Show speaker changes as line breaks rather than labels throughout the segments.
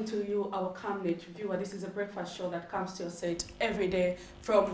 morning to you, our Camnet viewer. This is a breakfast show that comes to your set every day from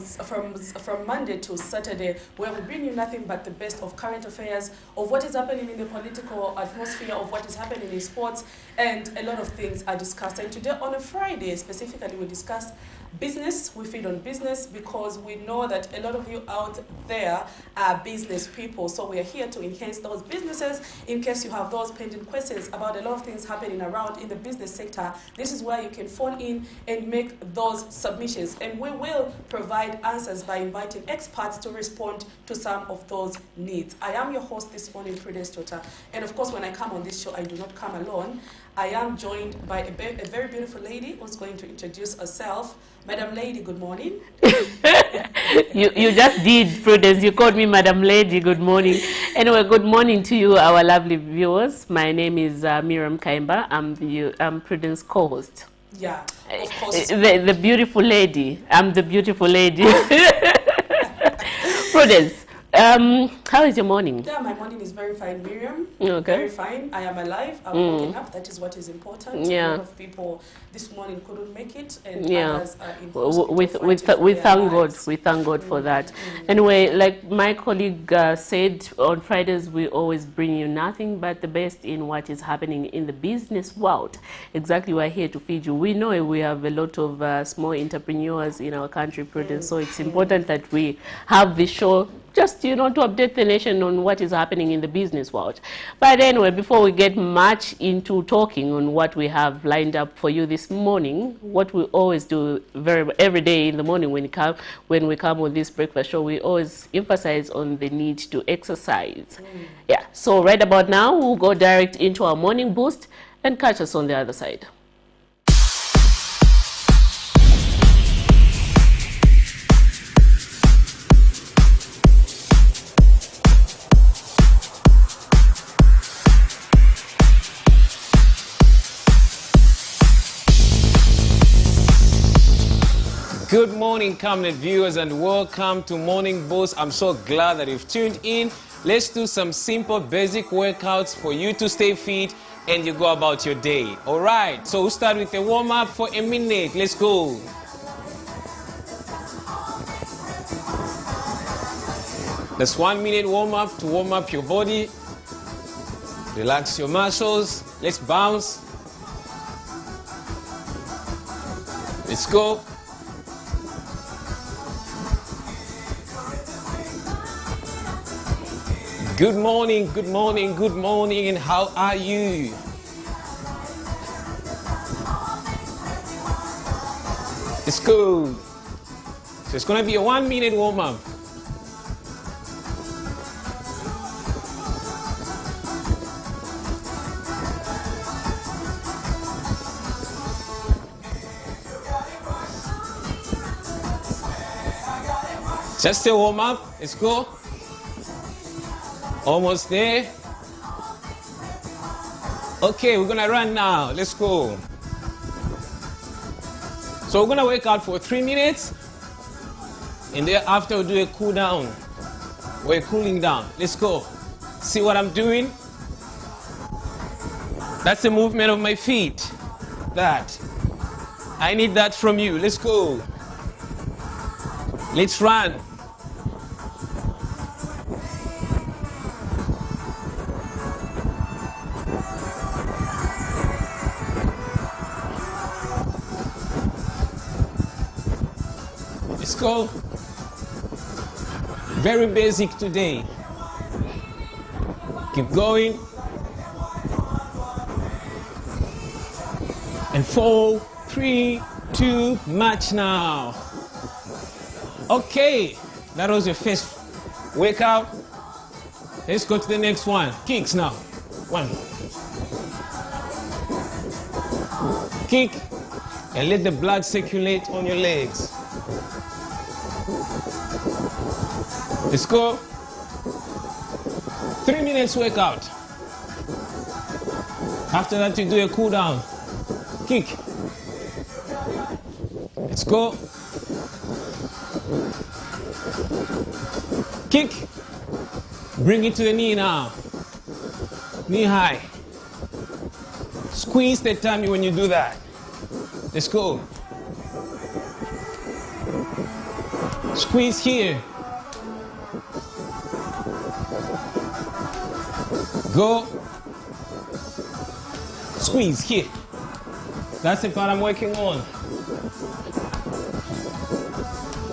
Monday to Saturday, where we bring you nothing but the best of current affairs, of what is happening in the political atmosphere, of what is happening in sports, and a lot of things are discussed. And today on a Friday, specifically, we discuss business. We feed on business because we know that a lot of you out there are business people. So we are here to enhance those businesses. In case you have those pending questions about a lot of things happening around in the business sector, this is where you can phone in and make those submissions. And we will provide answers by inviting experts to respond to some of those needs. I am your host this morning, Prudence Tota. And of course, when I come on this show, I do not come alone. I am joined by a very beautiful lady who's going to introduce herself. Madam Lady, good morning.
you just did, Prudence. You called me Madam Lady. Good morning. Anyway, good morning to you, our lovely viewers. My name is Miriam Kaimba. I'm Prudence co-host.
Yeah, of course.
The beautiful lady. I'm the beautiful lady. Prudence. How is your morning?
Yeah, my morning is very fine, Miriam.
Okay.
Very fine. I am alive. I'm waking up. That is what is important.
Yeah.
A lot of people this morning couldn't make it, and
yeah.
others are in hospital
we thank God. We thank God for that. Anyway, like my colleague said, on Fridays we always bring you nothing but the best in what is happening in the business world. Exactly, we're here to feed you. We know we have a lot of small entrepreneurs in our country, Prudence, so it's important that we have this show just, to update the nation on what is happening in the business world. But anyway, before we get much into talking on what we have lined up for you this morning, what we always do every day in the morning when we come on this breakfast show, we always emphasize on the need to exercise. Yeah, so right about now, we'll go direct into our morning boost and catch us on the other side.
Good morning, Camnet viewers, and welcome to Morning Boost. I'm so glad that you've tuned in. Let's do some simple, basic workouts for you to stay fit and you go about your day. All right, so we'll start with a warm-up for a minute. Let's go. That's 1 minute warm-up to warm up your body. Relax your muscles. Let's bounce. Let's go. Good morning, good morning, good morning, and how are you? It's good. So it's going to be a 1 minute warm-up. Just a warm-up. Let's go. Almost there. Okay, we're gonna run now. Let's go. So we're gonna work out for 3 minutes, and thereafter we'll do a cool down. We're cooling down. Let's go. See what I'm doing? That's the movement of my feet. That. I need that from you. Let's go. Let's run. Let's go. Very basic today. Keep going. And 4, 3, 2, march now. Okay, that was your first workout. Let's go to the next one. Kicks now. 1. Kick and let the blood circulate on your legs. Let's go. 3 minutes workout. After that, you do a cool down. Kick. Let's go. Kick. Bring it to the knee now. Knee high. Squeeze the tummy when you do that. Let's go. Squeeze here. Go. Squeeze here. That's the part I'm working on.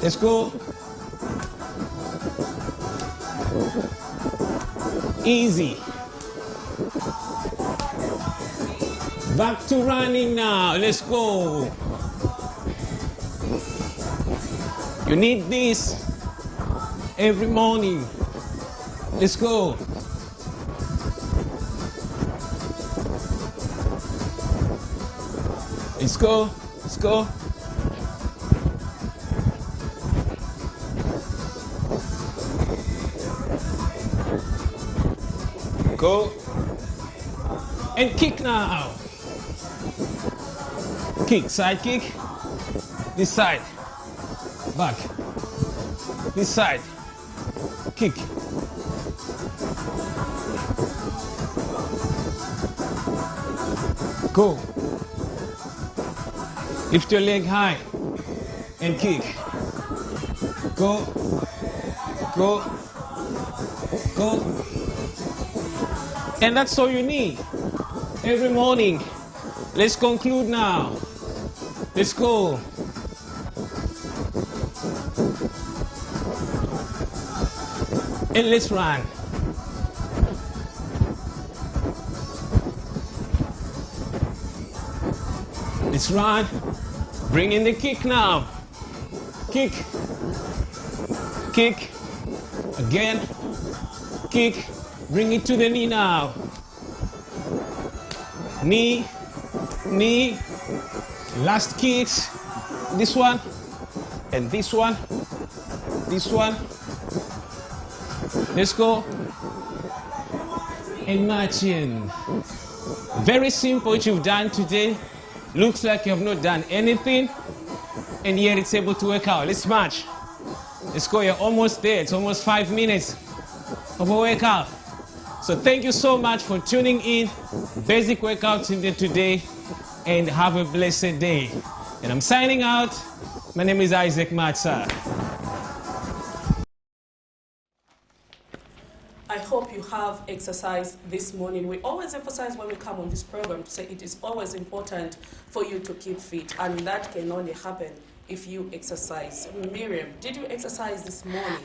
Let's go. Easy. Back to running now. Let's go. You need this every morning. Let's go. Let's go. Let's go. Go. And kick now. Kick, side kick. This side. Back. This side. Kick. Go. Lift your leg high and kick. Go. Go. Go. And that's all you need every morning. Let's conclude now. Let's go. And let's run. Let's run. Bring in the kick now. Kick. Kick. Again. Kick. Bring it to the knee now. Knee. Knee. Last kicks. This one. And this one. This one. Let's go. And marching. Very simple what you've done today. Looks like you have not done anything, and yet it's able to work out. Let's march. Let's go. You're almost there. It's almost 5 minutes of a workout. So thank you so much for tuning in. Basic workouts in there today, and have a blessed day. And I'm signing out. My name is Isaac Matsa.
I hope you have exercised this morning. We always emphasize when we come on this program to say it is always important for you to keep fit, and that can only happen if you exercise. Miriam, did you exercise this morning?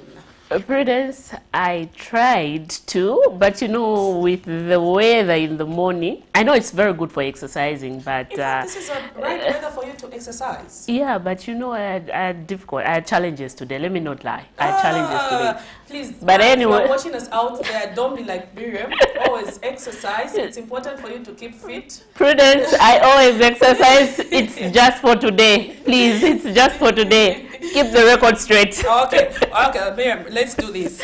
Prudence, I tried to, but you know, with the weather in the morning, I know it's very good for exercising, but...
In fact, this is a right weather for you to exercise.
Yeah, but you know, I had challenges today, let me not lie. I had challenges today.
Please,
but anyway,
if you're watching us out there, don't be like Miriam. Always exercise. It's important for you to keep fit.
Prudence, I always exercise. It's just for today. Please, it's just for today. Keep the record straight.
Okay, Miriam, let's do this.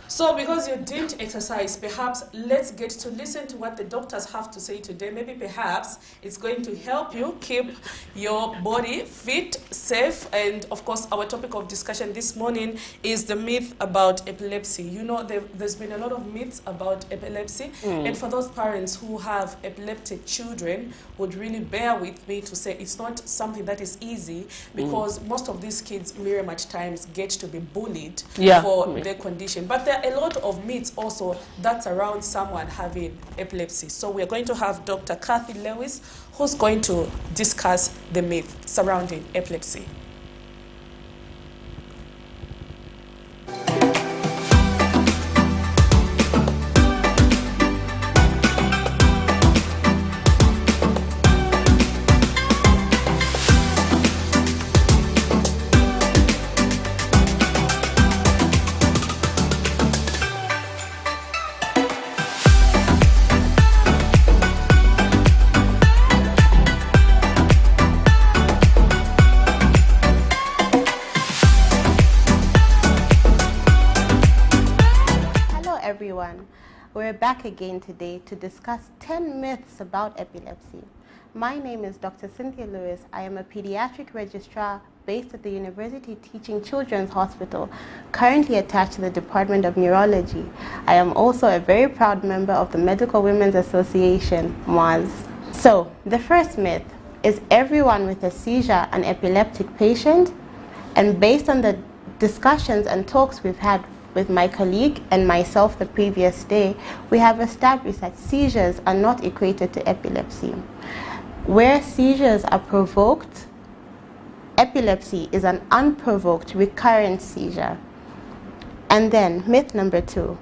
So because you didn't exercise, perhaps let's get to listen to what the doctors have to say today. Maybe perhaps it's going to help you keep your body fit, safe, and of course our topic of discussion this morning is the myth about epilepsy. You know, there's been a lot of myths about epilepsy, and for those parents who have epileptic children would really bear with me to say it's not something that is easy, because most of these kids, Miriam, at times get to be bullied for their condition. But there are a lot of myths also that surround someone having epilepsy. So we're going to have Dr. Kathy Lewis, who's going to discuss the myth surrounding epilepsy.
We're back again today to discuss 10 myths about epilepsy. My name is Dr. Cynthia Lewis. I am a pediatric registrar based at the University Teaching Children's Hospital, currently attached to the Department of Neurology. I am also a very proud member of the Medical Women's Association, MWAS. So, the first myth is everyone with a seizure an epileptic patient? And based on the discussions and talks we've had with my colleague and myself the previous day, we have established that seizures are not equated to epilepsy. Where seizures are provoked, epilepsy is an unprovoked recurrent seizure. And then myth number 2,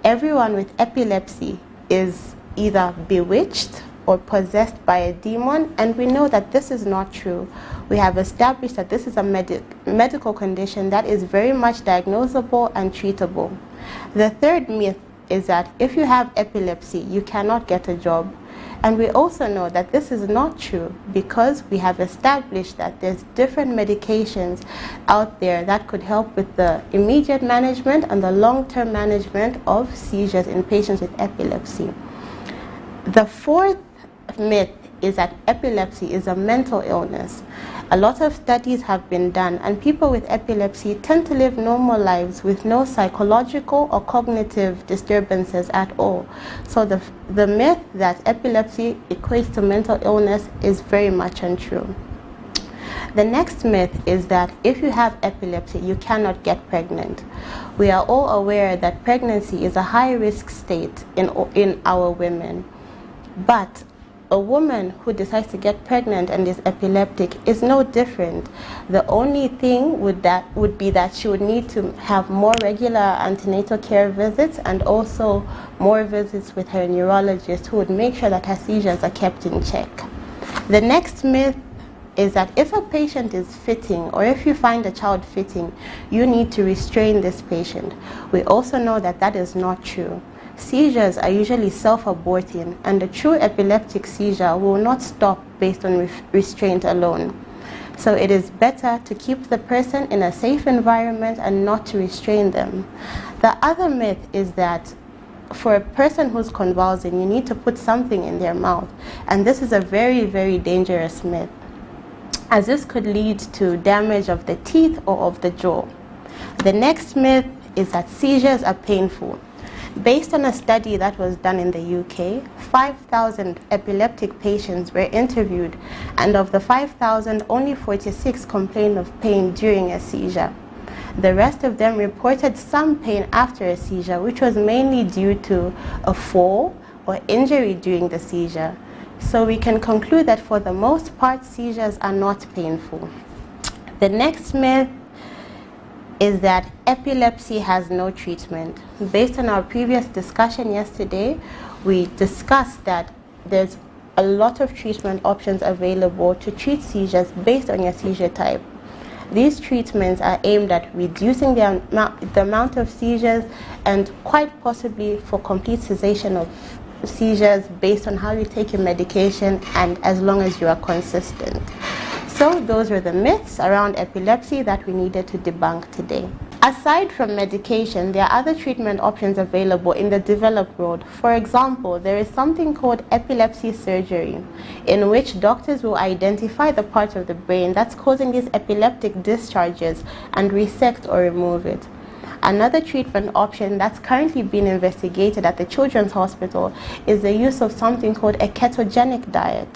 everyone with epilepsy is either bewitched or possessed by a demon, and we know that this is not true. We have established that this is a medical condition that is very much diagnosable and treatable. The third myth is that if you have epilepsy, you cannot get a job. And we also know that this is not true because we have established that there's different medications out there that could help with the immediate management and the long-term management of seizures in patients with epilepsy. The fourth myth is that epilepsy is a mental illness. A lot of studies have been done, and people with epilepsy tend to live normal lives with no psychological or cognitive disturbances at all. So the myth that epilepsy equates to mental illness is very much untrue. The next myth is that if you have epilepsy, you cannot get pregnant. We are all aware that pregnancy is a high-risk state in our women. But a woman who decides to get pregnant and is epileptic is no different. The only thing would be that she would need to have more regular antenatal care visits and also more visits with her neurologist, who would make sure that her seizures are kept in check. The next myth is that if a patient is fitting, or if you find a child fitting, you need to restrain this patient. We also know that that is not true. Seizures are usually self-aborting, and a true epileptic seizure will not stop based on restraint alone. So it is better to keep the person in a safe environment and not to restrain them. The other myth is that for a person who's convulsing, you need to put something in their mouth. And this is a very, very dangerous myth, as this could lead to damage of the teeth or of the jaw. The next myth is that seizures are painful. Based on a study that was done in the UK, 5,000 epileptic patients were interviewed, and of the 5,000, only 46 complained of pain during a seizure. The rest of them reported some pain after a seizure, which was mainly due to a fall or injury during the seizure. So we can conclude that for the most part, seizures are not painful. The next myth is that epilepsy has no treatment. Based on our previous discussion yesterday, we discussed that there's a lot of treatment options available to treat seizures based on your seizure type. These treatments are aimed at reducing the amount of seizures and quite possibly for complete cessation of seizures based on how you take your medication and as long as you are consistent. So those were the myths around epilepsy that we needed to debunk today. Aside from medication, there are other treatment options available in the developed world. For example, there is something called epilepsy surgery, in which doctors will identify the part of the brain that's causing these epileptic discharges and resect or remove it. Another treatment option that's currently being investigated at the Children's Hospital is the use of something called a ketogenic diet.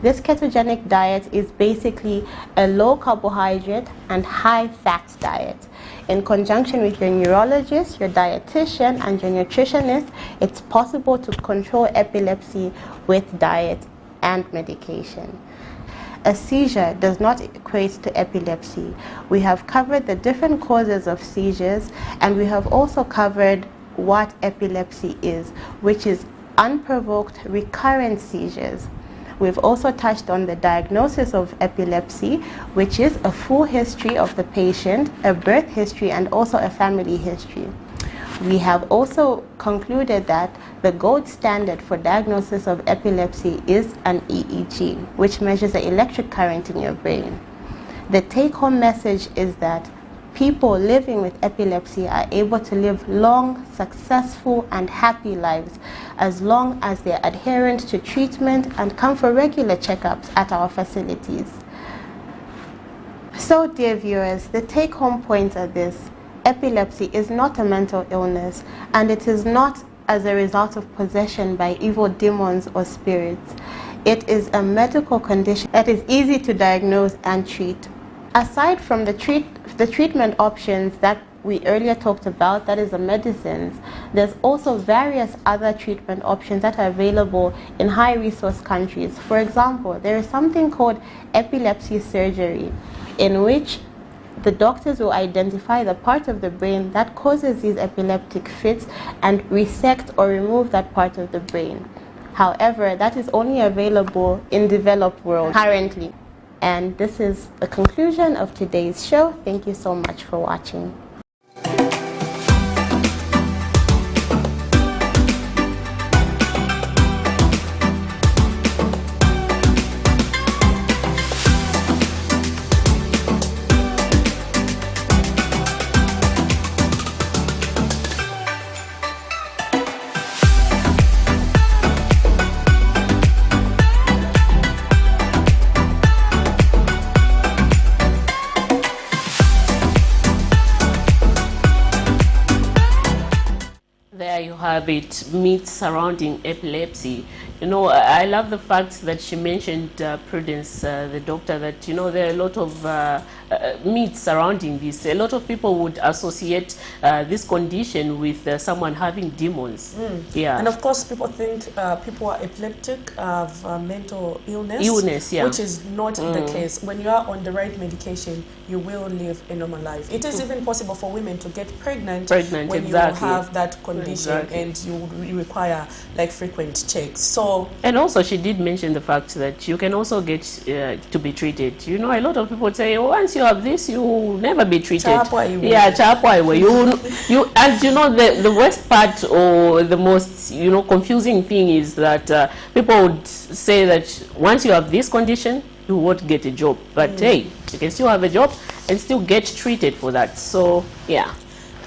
This ketogenic diet is basically a low carbohydrate and high fat diet. In conjunction with your neurologist, your dietitian, and your nutritionist, it's possible to control epilepsy with diet and medication. A seizure does not equate to epilepsy. We have covered the different causes of seizures, and we have also covered what epilepsy is, which is unprovoked recurrent seizures. We've also touched on the diagnosis of epilepsy, which is a full history of the patient, a birth history, and also a family history. We have also concluded that the gold standard for diagnosis of epilepsy is an EEG, which measures the electric current in your brain. The take-home message is that people living with epilepsy are able to live long, successful, and happy lives as long as they're adherent to treatment and come for regular checkups at our facilities. So, dear viewers, the take-home points are this: epilepsy is not a mental illness, and it is not as a result of possession by evil demons or spirits. It is a medical condition that is easy to diagnose and treat. Aside from the treatment options that we earlier talked about, that is the medicines, there's also various other treatment options that are available in high-resource countries. For example, there is something called epilepsy surgery, in which the doctors will identify the part of the brain that causes these epileptic fits and resect or remove that part of the brain. However, that is only available in developed world currently. And this is the conclusion of today's show. Thank you so much for watching.
There you have it, myths surrounding epilepsy. You know, I love the fact that she mentioned, Prudence, the doctor, that, you know, there are a lot of myths surrounding this. A lot of people would associate this condition with someone having demons. Yeah.
And of course, people think people are epileptic, have mental illness.
Yeah.
Which is not the case. When you are on the right medication, you will live a normal life. It is even possible for women to get pregnant when you have that condition, and you require like frequent checks. So,
and also she did mention the fact that you can also get to be treated. You know, a lot of people say, oh, once you have this, you will never be treated. Yeah, you and you know, the worst part, or the most, you know, confusing thing is that people would say that once you have this condition, you won't get a job. But hey, you can still have a job and still get treated for that. So yeah.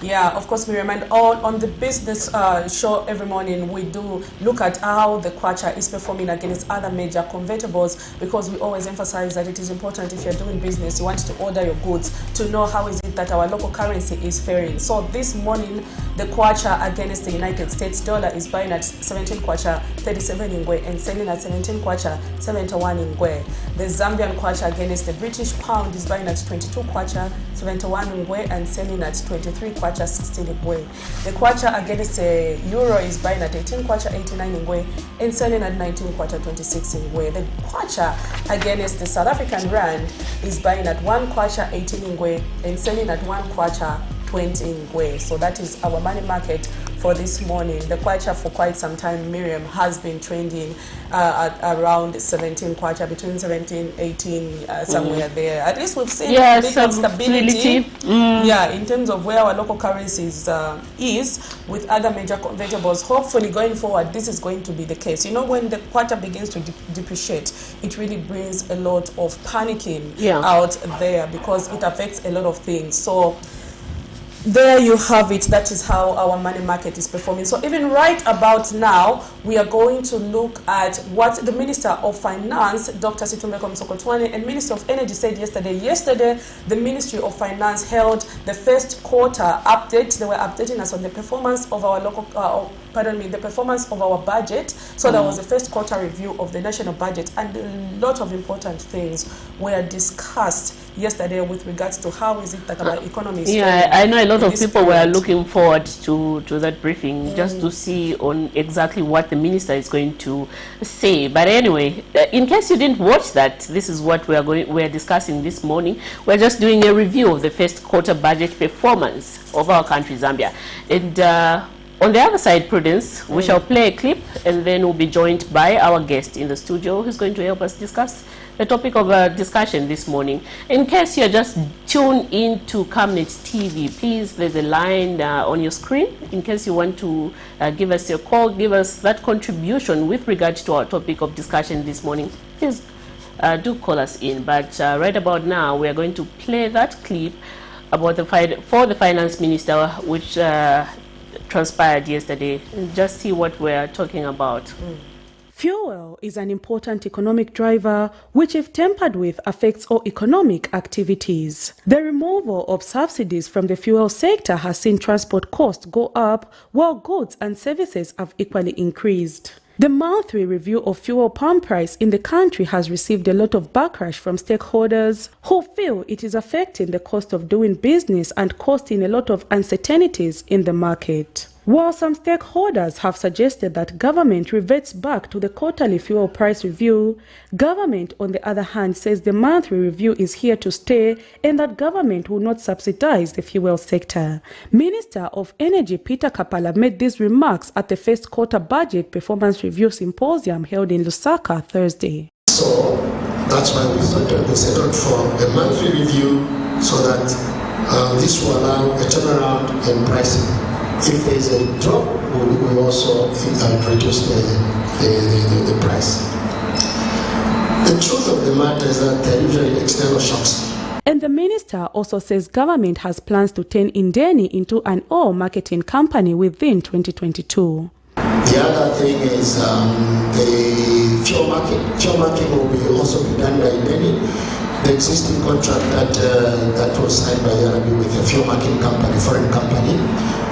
Yeah, of course, we remind all on the business show every morning. We do look at how the kwacha is performing against other major convertibles, because we always emphasize that it is important, if you're doing business, you want to order your goods, to know how is it that our local currency is faring. So this morning, the kwacha against the United States dollar is buying at 17 kwacha 37 ingwe and selling at 17 kwacha 71 ingwe. The Zambian kwacha against the British pound is buying at 22 kwacha 71 ingwe and selling at 23 kwacha 16 ingwe. The kwacha against the euro is buying at 18 kwacha 89 ingwe and selling at 19 kwacha 26 ingwe. The kwacha against the South African rand is buying at 1 kwacha 18 ingwe and selling at 1 kwacha 20 ingwe. So that is our money market for this morning. The kwacha for quite some time, Miriam, has been trending at around 17 kwacha, between 17, 18, somewhere there. At least we've seen a bit of stability. Yeah, in terms of where our local currencies is with other major convertibles. Hopefully going forward, this is going to be the case. You know, when the kwacha begins to depreciate, it really brings a lot of panicking out there, because it affects a lot of things. So there you have it. That is how our money market is performing. So even right about now, we are going to look at what the Minister of Finance, Dr. Situmbeko Msokotwane, and Minister of Energy said yesterday. Yesterday, the Ministry of Finance held the first quarter update. They were updating us on the performance of our local, the performance of our budget. So there was the first quarter review of the national budget, and a lot of important things were discussed yesterday with regards to how is it that our economy is.
Yeah, I know a lot of people were looking forward to that briefing, just to see on exactly what the minister is going to say. But anyway, in case you didn't watch that, this is what we're discussing this morning. We're just doing a review of the first quarter budget performance of our country, Zambia. And on the other side, Prudence, we shall play a clip, and then we'll be joined by our guest in the studio, who's going to help us discuss the topic of discussion this morning. In case you're just tuned in to Camnet TV, please, there's a line on your screen. In case you want to give us your call, give us that contribution with regard to our topic of discussion this morning, please do call us in. But right about now, we are going to play that clip about the finance minister, which transpired yesterday. Just see what we're talking about.
Fuel is an important economic driver which, if tampered with, affects all economic activities. The removal of subsidies from the fuel sector has seen transport costs go up, while goods and services have equally increased. The monthly review of fuel pump price in the country has received a lot of backlash from stakeholders who feel it is affecting the cost of doing business and causing a lot of uncertainties in the market. While some stakeholders have suggested that government reverts back to the quarterly fuel price review, government on the other hand says the monthly review is here to stay and that government will not subsidize the fuel sector. Minister of Energy Peter Kapala made these remarks at the first quarter budget performance review symposium held in Lusaka Thursday.
So that's why we settled for a monthly review so that this will allow a turnaround in pricing. If there is a drop, we also reduce the price. The truth of the matter is that there are usually external shocks.
And the minister also says government has plans to turn Indeni into an oil marketing company within 2022.
The other thing is the fuel market. Fuel market will also be done by Indeni. The existing contract that was signed by Yarabi with a fuel marketing company, foreign company,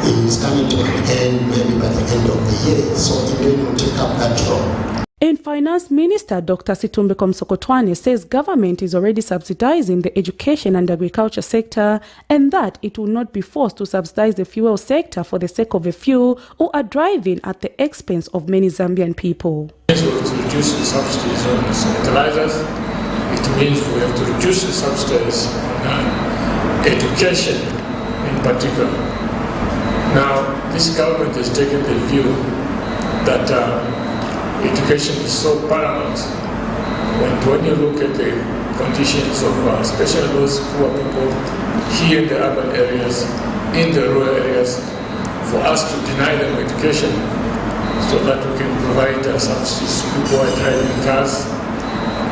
is coming to an end maybe by the end of the year. So Indeni will take up that role.
And Finance Minister Dr. Situmbeko Msokotwane says government is already subsidizing the education and agriculture sector and that it will not be forced to subsidize the fuel sector for the sake of a few who are driving at the expense of many Zambian people.
We have to reduce the subsidies on sanitizers. It means we have to reduce the subsidies on education in particular. Now, this government has taken the view that education is so paramount. When you look at the conditions of especially those poor people here in the urban areas, in the rural areas, for us to deny them education so that we can provide subsidies to people who are driving cars,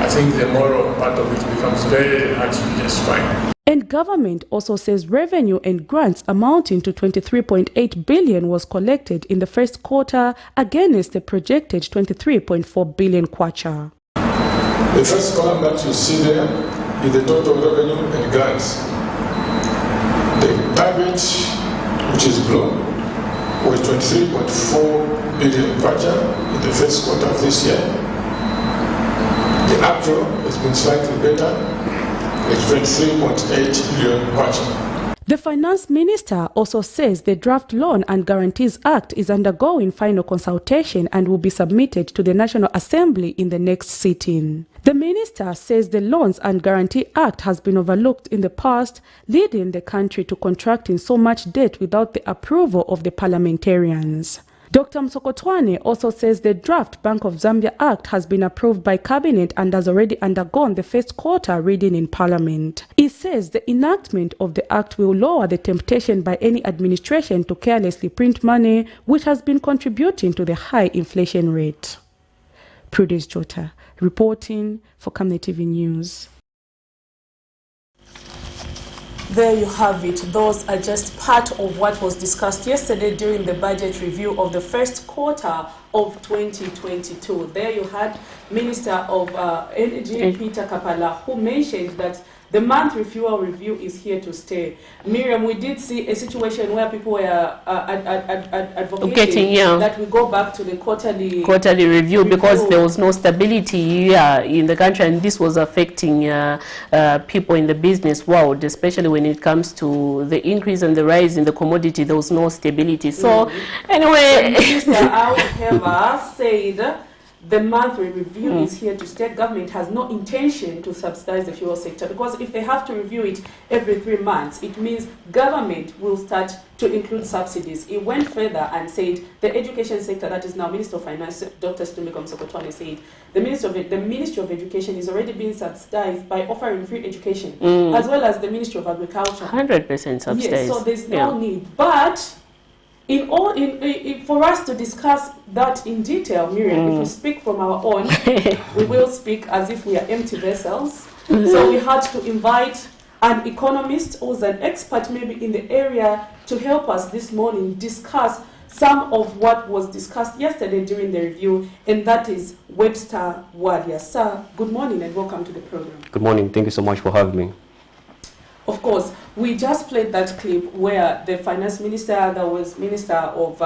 I think the moral part of it becomes very hard to justify.
And government also says revenue and grants amounting to 23.8 billion was collected in the first quarter against the projected 23.4 billion kwacha.
The first column that you see there is the total revenue and grants. The target, which is blue, was 23.4 billion kwacha in the first quarter of this year. The actual has been slightly better. It's 23.8 billion kwacha.
The Finance Minister also says the Draft Loan and Guarantees Act is undergoing final consultation and will be submitted to the National Assembly in the next sitting. The Minister says the Loans and Guarantee Act has been overlooked in the past, leading the country to contracting so much debt without the approval of the parliamentarians. Dr. Msokotwane also says the draft Bank of Zambia Act has been approved by Cabinet and has already undergone the first quarter reading in Parliament. He says the enactment of the Act will lower the temptation by any administration to carelessly print money, which has been contributing to the high inflation rate. Prudence Jota, reporting for Camnet TV News.
There you have it. Those are just part of what was discussed yesterday during the budget review of the first quarter of 2022. There you had Minister of Energy, Peter Kapala, who mentioned that the monthly fuel review is here to stay. Miriam, we did see a situation where people were advocating that we go back to the quarterly review because there was no stability in the country, and this was affecting people in the business world, especially when it comes to the increase and the rise in the commodity. There was no stability. So anyway,
Minister however said the monthly review is here to stay. Government has no intention to subsidize the fuel sector because if they have to review it every 3 months, it means government will start to include subsidies. It went further and said the education sector, that is now Minister of Finance, Dr. Situmbeko Msokotwane, said the Ministry of Education is already being subsidized by offering free education, as well as the Ministry of Agriculture.
100% subsidized.
Yes, so there's no need. But for us to discuss that in detail, Miriam, if we speak from our own, we will speak as if we are empty vessels. So we had to invite an economist who's an expert maybe in the area to help us this morning discuss some of what was discussed yesterday during the review, and that is Webster Walia. Sir, good morning and welcome to the program.
Good morning. Thank you so much for having me.
Of course. We just played that clip where the finance minister, there was minister of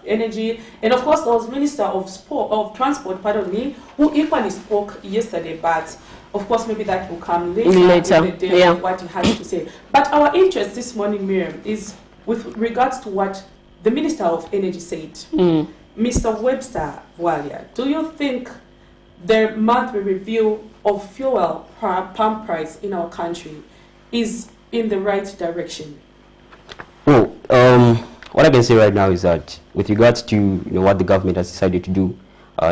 energy, and of course there was minister of transport, pardon me, who equally spoke yesterday, but of course maybe that will come later in the day of what he has to say. But our interest this morning, Miriam, is with regards to what the Minister of Energy said. Mr. Webster Walia, do you think the monthly review of fuel pump price in our country is in the right direction?
Well, what I can say right now is that with regards to what the government has decided to do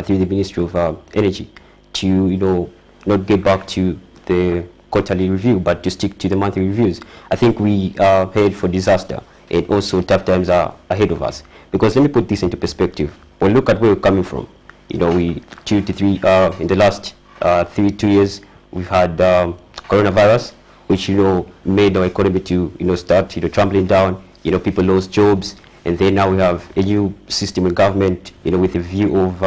through the Ministry of Energy to not get back to the quarterly review but to stick to the monthly reviews, I think we are headed for disaster, and also tough times are ahead of us. Because let me put this into perspective. Well, look at where we're coming from. We 2 to 3 in the last 2 years we've had coronavirus, which made our economy to start tumbling down. People lost jobs, and then now we have a new system in government with a view of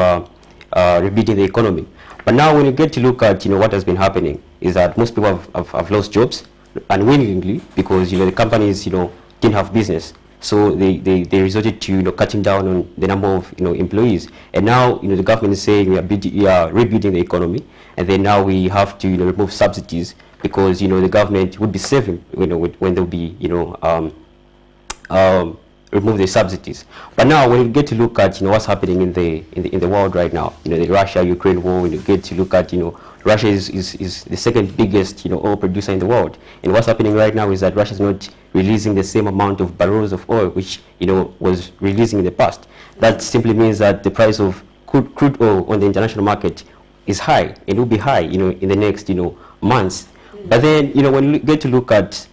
rebuilding the economy. But now when you get to look at what has been happening is that most people have lost jobs unwillingly, because the companies didn't have business, so they resorted to cutting down on the number of employees. And now the government is saying we are rebuilding the economy, and then now we have to remove subsidies, because the government would be saving when they'll be remove the subsidies. But now when you get to look at what's happening in the world right now, the Russia-Ukraine war, when you get to look at Russia is the second biggest oil producer in the world, and what's happening right now is that Russia is not releasing the same amount of barrels of oil which was releasing in the past. That simply means that the price of crude oil on the international market is high, and will be high in the next months. But then when you get to look at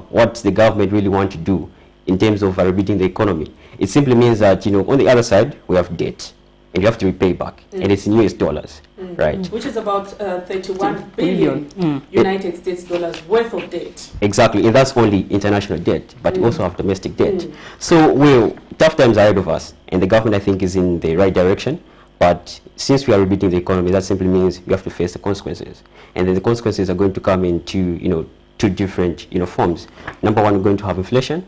what the government really want to do in terms of rebuilding the economy, it simply means that on the other side we have debt, and you have to repay back, and it's in US dollars, right? Which
is about 31 billion United States dollars worth of debt.
Exactly, and that's only international debt, but you also have domestic debt. So, tough times are ahead of us, and the government, I think, is in the right direction. But since we are rebuilding the economy, that simply means we have to face the consequences, and then the consequences are going to come into two different forms. Number one, we're going to have inflation.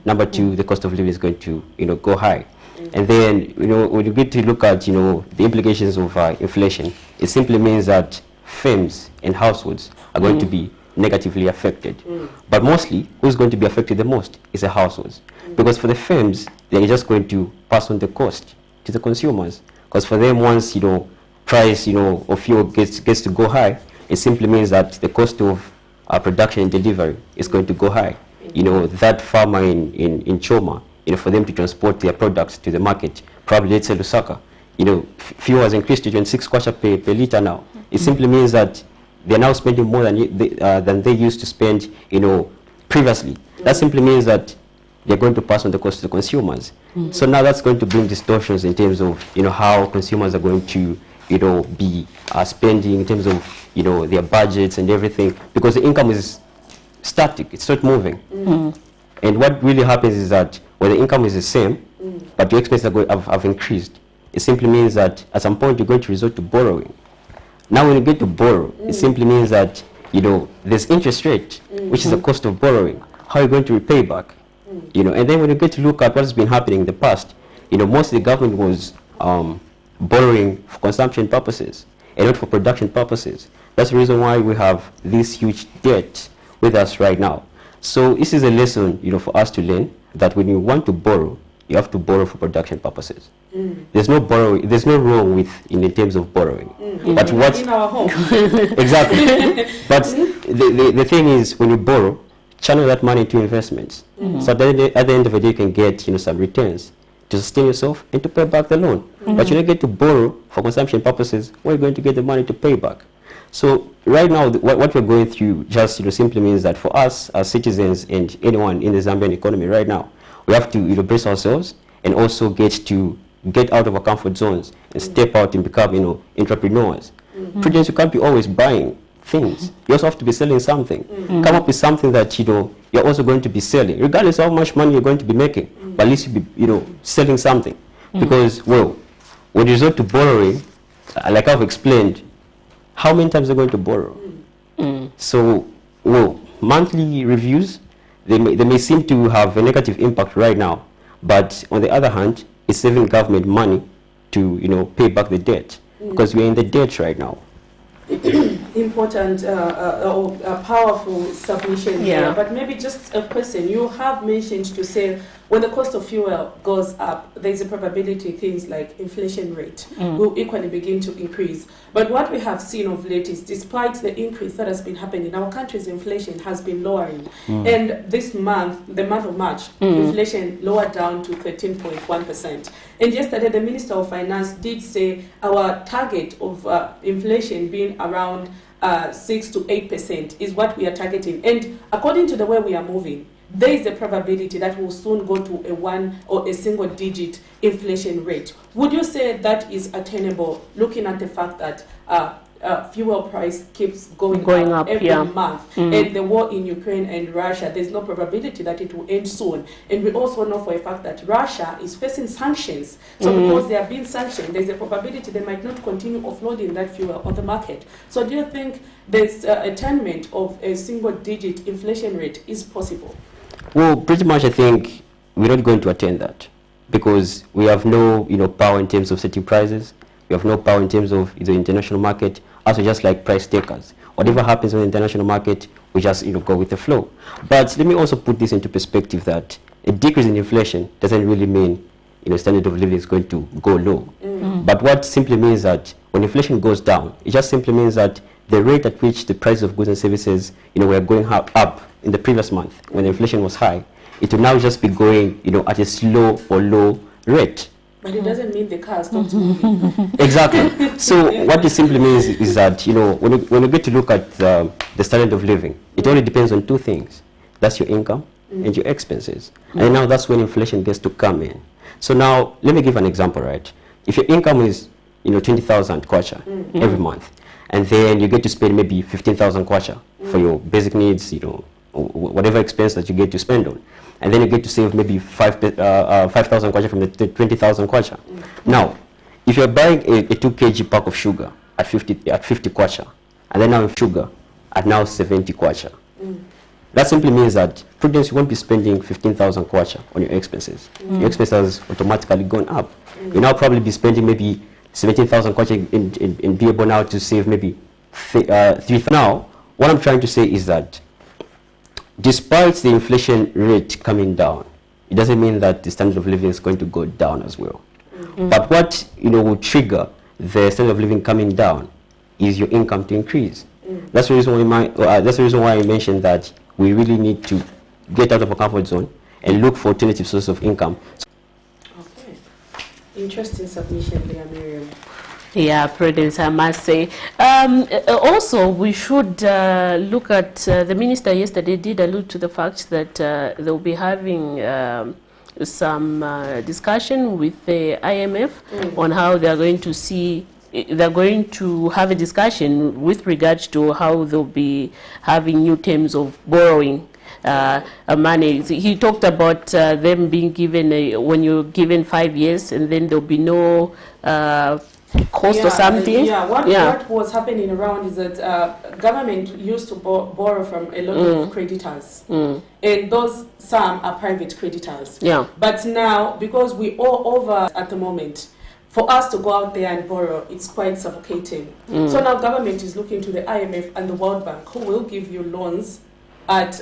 Number two, the cost of living is going to go high. And then when you get to look at the implications of inflation, it simply means that firms and households are going to be negatively affected. But mostly, who's going to be affected the most is the households, because for the firms, they're just going to pass on the cost to the consumers. Because for them, once price of fuel gets to go high, it simply means that the cost of production and delivery is going to go high. That farmer in Choma, for them to transport their products to the market, probably let's say Lusaka, fuel has increased to 26 kwacha per liter now. It simply means that they're now spending more than they used to spend previously. That simply means that they're going to pass on the cost to the consumers. So now that's going to bring distortions in terms of how consumers are going to be spending, in terms of their budgets and everything, because the income is static, it's not moving. And what really happens is that when the income is the same, but your expenses have increased, it simply means that at some point you're going to resort to borrowing. Now when you get to borrow, it simply means that there's interest rate, which is the cost of borrowing. How are you going to repay back? And then when you get to look at what's been happening in the past, most of the government was borrowing for consumption purposes and not for production purposes. That's the reason why we have this huge debt with us right now. So this is a lesson for us to learn, that when you want to borrow, you have to borrow for production purposes. There's no wrong with in terms of borrowing. But what in our home. Exactly. But the thing is, when you borrow, channel that money into investments, so that at the end of the day you can get some returns to sustain yourself and to pay back the loan. But you don't get to borrow for consumption purposes. Where are you going to get the money to pay back? So right now, what we're going through just simply means that for us as citizens and anyone in the Zambian economy right now, we have to brace ourselves and also get out of our comfort zones and step out and become entrepreneurs. Prudence, you can't be always buying things. You also have to be selling something. Come up with something that you're also going to be selling, regardless of how much money you're going to be making. But at least you be selling something, because when you resort to borrowing, like I've explained, how many times are you going to borrow? So monthly reviews, they may seem to have a negative impact right now, but on the other hand, it's saving government money to, pay back the debt, because we're in the debt right now.
Important, powerful submission here. But maybe just a question. You have mentioned to say when the cost of fuel goes up, there's a probability things like inflation rate will equally begin to increase. But what we have seen of late is, despite the increase that has been happening, our country's inflation has been lowering. And this month, the month of March, inflation lowered down to 13.1%. And yesterday, the Minister of Finance did say our target of inflation being around 6 to 8% is what we are targeting. And according to the way we are moving, there is a probability that we'll soon go to a 1 or a single digit inflation rate. Would you say that is attainable, looking at the fact that fuel price keeps going up every month, and the war in Ukraine and Russia, there's no probability that it will end soon. And we also know for a fact that Russia is facing sanctions. So because they are being sanctioned, there's a probability they might not continue offloading that fuel on the market. So do you think there's attainment of a single digit inflation rate is possible?
Well, pretty much I think we're not going to attain that, because we have no power in terms of setting prices. We have no power in terms of the international market. Also, just like price takers, whatever happens on the international market, we just go with the flow. But let me also put this into perspective, that a decrease in inflation doesn't really mean standard of living is going to go low. But what simply means that when inflation goes down, it just simply means that the rate at which the price of goods and services were going up in the previous month when the inflation was high, it will now just be going at a slow or low rate.
But it doesn't mean the car stops moving.
Exactly. So what it simply means is that when you get to look at the standard of living, it only depends on two things. That's your income and your expenses. And now that's when inflation gets to come in. So now let me give an example, right? If your income is 20,000 kwacha every month, and then you get to spend maybe 15,000 kwacha for your basic needs, whatever expense that you get to spend on, and then you get to save maybe 5,000 kwacha from the 20,000 kwacha. Now, if you're buying a 2 kg pack of sugar at 50 kwacha, and then now sugar at now 70 kwacha, that simply means that Prudence, you won't be spending 15,000 kwacha on your expenses. Your expenses automatically gone up. You'll now probably be spending maybe 17,000 kwacha in be able now to save maybe 3,000. Now, what I'm trying to say is that despite the inflation rate coming down, it doesn't mean that the standard of living is going to go down as well. But what will trigger the standard of living coming down is your income to increase. That's the reason why I mentioned that we really need to get out of our comfort zone and look for alternative sources of income.
Okay, interesting submission there, Miriam.
Yeah, Prudence, I must say. Also, we should look at the minister yesterday did allude to the fact that they'll be having some discussion with the IMF on how they are going to see. They're going to have a discussion with regards to how they'll be having new terms of borrowing money. He talked about them being given when you're given 5 years, and then there'll be no cost or something.
What was happening around is that government used to borrow from a lot of creditors, and some are private creditors. But now, because we all over at the moment, for us to go out there and borrow, it's quite suffocating. So now government is looking to the IMF and the World Bank, who will give you loans at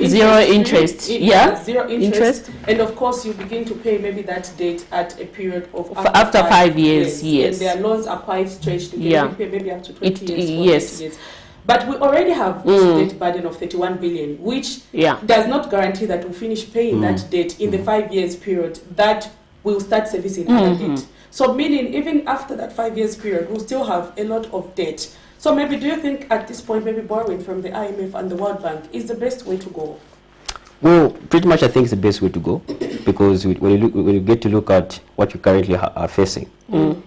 zero interest.
Zero interest. And of course, you begin to pay maybe that debt at a period of
after 5 years. Yes.
And their loans are quite stretched. You can pay maybe up to 20 years. But we already have this debt burden of 31 billion, which does not guarantee that we'll finish paying that debt in the 5 years period that we'll start servicing other debt. So meaning even after that 5 years period, we'll still have a lot of debt. So maybe do you think at this point maybe borrowing from the IMF and the World Bank is the best way to go?
Well, pretty much I think it's the best way to go, because when you get to look at what you currently are facing,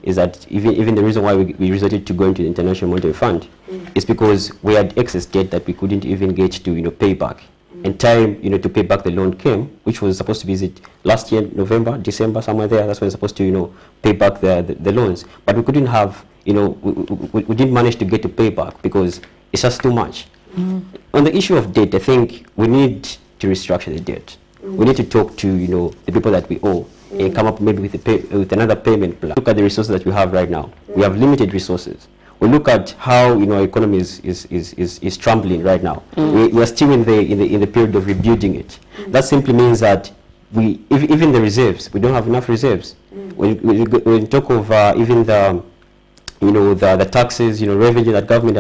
is that even the reason why we resorted to going to the International Monetary Fund is because we had excess debt that we couldn't even get to pay back. And time to pay back the loan came, which was supposed to be last year, November, December, somewhere there. That's when we're supposed to pay back the loans. But we couldn't have we didn't manage to get to pay back because it's just too much. On the issue of debt, I think we need to restructure the debt. We need to talk to, the people that we owe and come up maybe with another payment plan. Look at the resources that we have right now. We have limited resources. We look at how our economy is trembling right now. We are still in the period of rebuilding it. That simply means that even the reserves, we don't have enough reserves. When we talk of even the taxes, revenue that government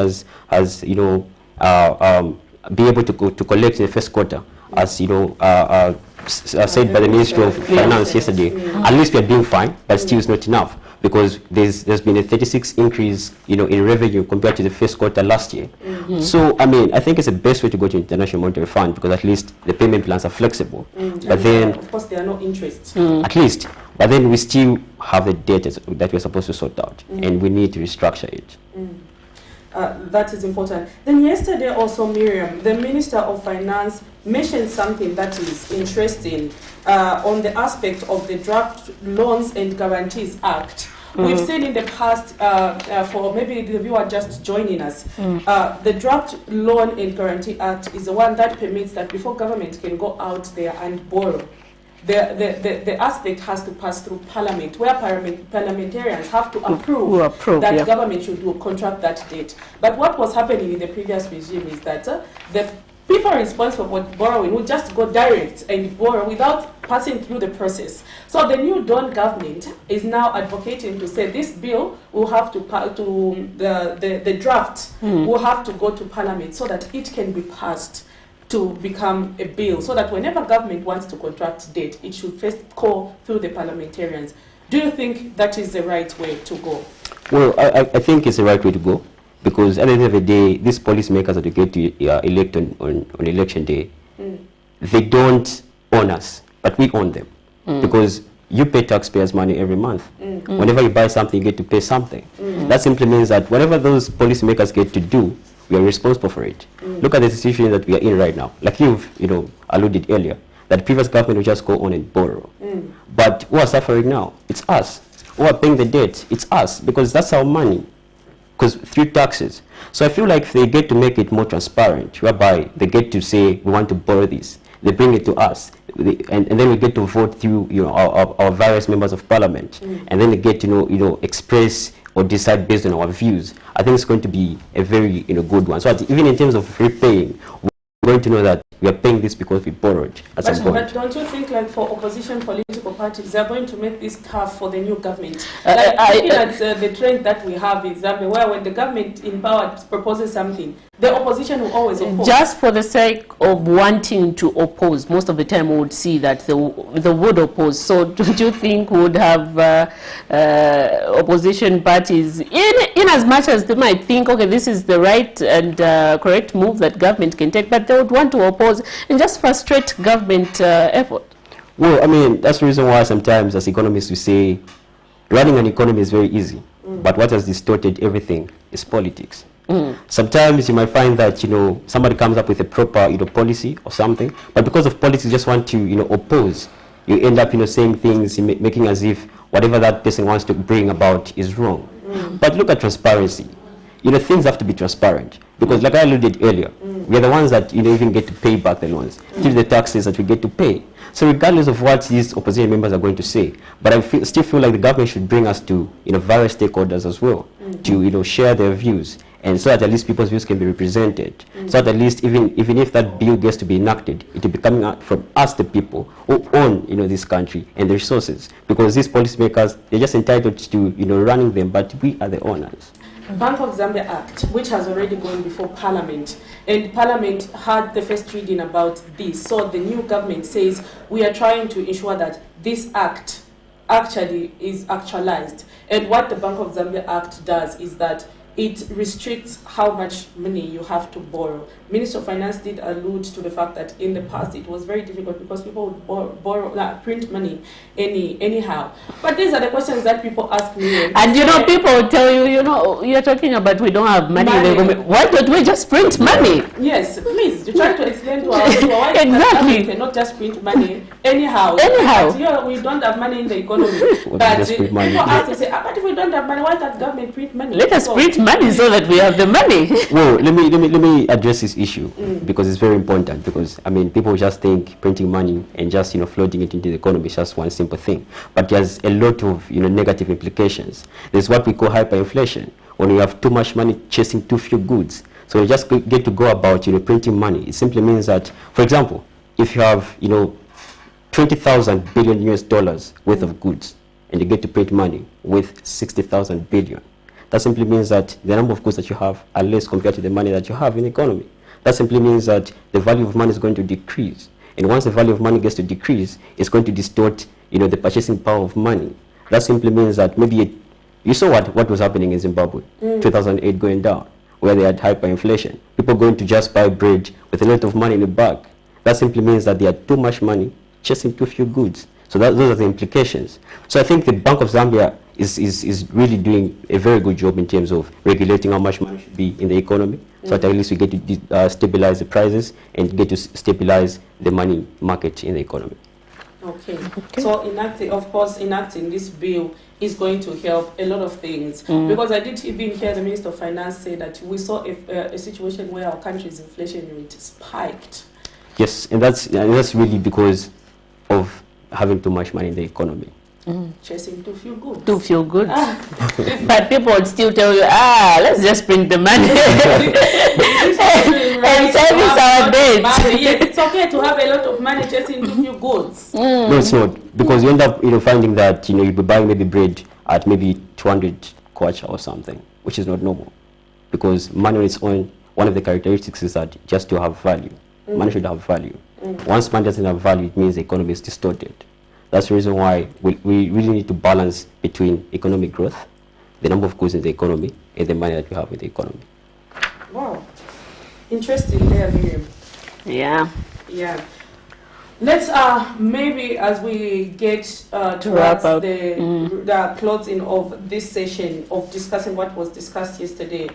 has be able to collect in the first quarter, as said by the Ministry of Finance yesterday. At least we are doing fine, but still it's not enough, because there's been a 36 increase in revenue compared to the first quarter last year. So I think it's the best way to go to International Monetary Fund, because at least the payment plans are flexible. But then
of course there are no interests.
At least, but then we still have the debt that we're supposed to sort out, and we need to restructure it.
That is important. Then yesterday also, Miriam, the Minister of Finance, mentioned something that is interesting on the aspect of the Draft Loans and Guarantees Act. We've seen in the past, for maybe the viewer just joining us, the Draft Loan and Guarantee Act is the one that permits that before government can go out there and borrow, the aspect has to pass through Parliament, where parliamentarians have to approve that government should contract that debt. But what was happening in the previous regime is that the people responsible for borrowing would just go direct and borrow without passing through the process. So the new Dawn government is now advocating to say this bill will have to the draft will have to go to Parliament so that it can be passed to become a bill, so that whenever government wants to contract debt, it should first go through the parliamentarians. Do you think that is the right way to go?
Well, I think it's the right way to go, because at the end of the day, these policymakers that you get to elect on election day, they don't own us, but we own them, because you pay taxpayers' money every month. Whenever you buy something, you get to pay something. That simply means that whatever those policymakers get to do, we are responsible for it. Look at the situation that we are in right now. Like you've alluded earlier, that the previous government will just go on and borrow. But who are suffering now? It's us. Who are paying the debt? It's us, because that's our money, because through taxes. So I feel like they get to make it more transparent, whereby they get to say, we want to borrow this. They bring it to us, and then we get to vote through our various members of parliament, and then they get to express or decide based on our views. I think it's going to be a very good one. So even in terms of repaying, we're going to know that we are paying this because we borrowed at some point.
But don't you think, like, for opposition political parties, they're going to make this tough for the new government? Looking at the trend that we have in Zambia, where when the government in power proposes something, the opposition will always oppose.
Just for the sake of wanting to oppose, most of the time we would see that they would oppose. So don't you think we would have opposition parties, in as much as they might think, okay, this is the right and correct move that government can take, but they would want to oppose and just frustrate government effort?
Well, I mean, that's the reason why sometimes as economists we say running an economy is very easy, but what has distorted everything is politics. Sometimes you might find that somebody comes up with a proper policy or something, but because of politics you just want to oppose, you end up saying things, making as if whatever that person wants to bring about is wrong. But look at transparency. Things have to be transparent, because like I alluded earlier, we are the ones that even get to pay back the loans, still the taxes that we get to pay. So regardless of what these opposition members are going to say, but I still feel like the government should bring us to various stakeholders as well, to share their views, and so that at least people's views can be represented. So that at least even if that bill gets to be enacted, it will be coming out from us, the people who own this country and the resources, because these policymakers, they're just entitled to running them, but we are the owners.
Bank of Zambia Act, which has already gone before Parliament, and Parliament had the first reading about this. So the new government says we are trying to ensure that this act actually is actualized. And what the Bank of Zambia Act does is that it restricts how much money you have to borrow. Minister of Finance did allude to the fact that in the past it was very difficult because people would print money anyhow. But these are the questions that people ask me.
And people will tell you, you're talking about we don't have money. Why don't we just print money?
Yes, please. You try to explain to our why
exactly.
We cannot just print money anyhow. But we don't have money in the economy. But people ask to say, but if we don't have money, why can't government print money?
Let us print money so that we have the money.
Well, let me address this issue because it's very important. Because I mean, people just think printing money and just floating it into the economy is just one simple thing, but there's a lot of negative implications. There's what we call hyperinflation, when you have too much money chasing too few goods. So you just get to go about printing money. It simply means that, for example, if you have 20,000 billion US dollars worth of goods, and you get to print money with 60,000 billion. That simply means that the number of goods that you have are less compared to the money that you have in the economy. That simply means that the value of money is going to decrease. And once the value of money gets to decrease, it's going to distort the purchasing power of money. That simply means that maybe you saw what was happening in Zimbabwe, 2008 going down, where they had hyperinflation. People going to just buy bread with a lot of money in the bag. That simply means that they had too much money chasing too few goods. So those are the implications. So I think the Bank of Zambia is really doing a very good job in terms of regulating how much money should be in the economy, so that at least we get to stabilize the prices and get to stabilize the money market in the economy.
Okay. So enacting this bill is going to help a lot of things. Because I did even hear the Minister of Finance say that we saw a situation where our country's inflation rate spiked.
Yes, and that's really because of having too much money in the economy.
Chasing too few goods.
Too few goods. But people would still tell you, let's just print the money and service our debt.
Yes, it's okay to have a lot of money chasing too few goods.
No, it's not, because you end up finding that you'll be buying maybe bread at maybe 200 kwacha or something, which is not normal, because money on its own, one of the characteristics is that just to have value. Money should have value. Once money doesn't have value, it means the economy is distorted. That's the reason why we really need to balance between economic growth, the number of goods in the economy, and the money that we have in the economy.
Wow. Interesting there, Miriam.
Yeah.
Yeah. Let's maybe as we get to
wrap up
the closing of this session of discussing what was discussed yesterday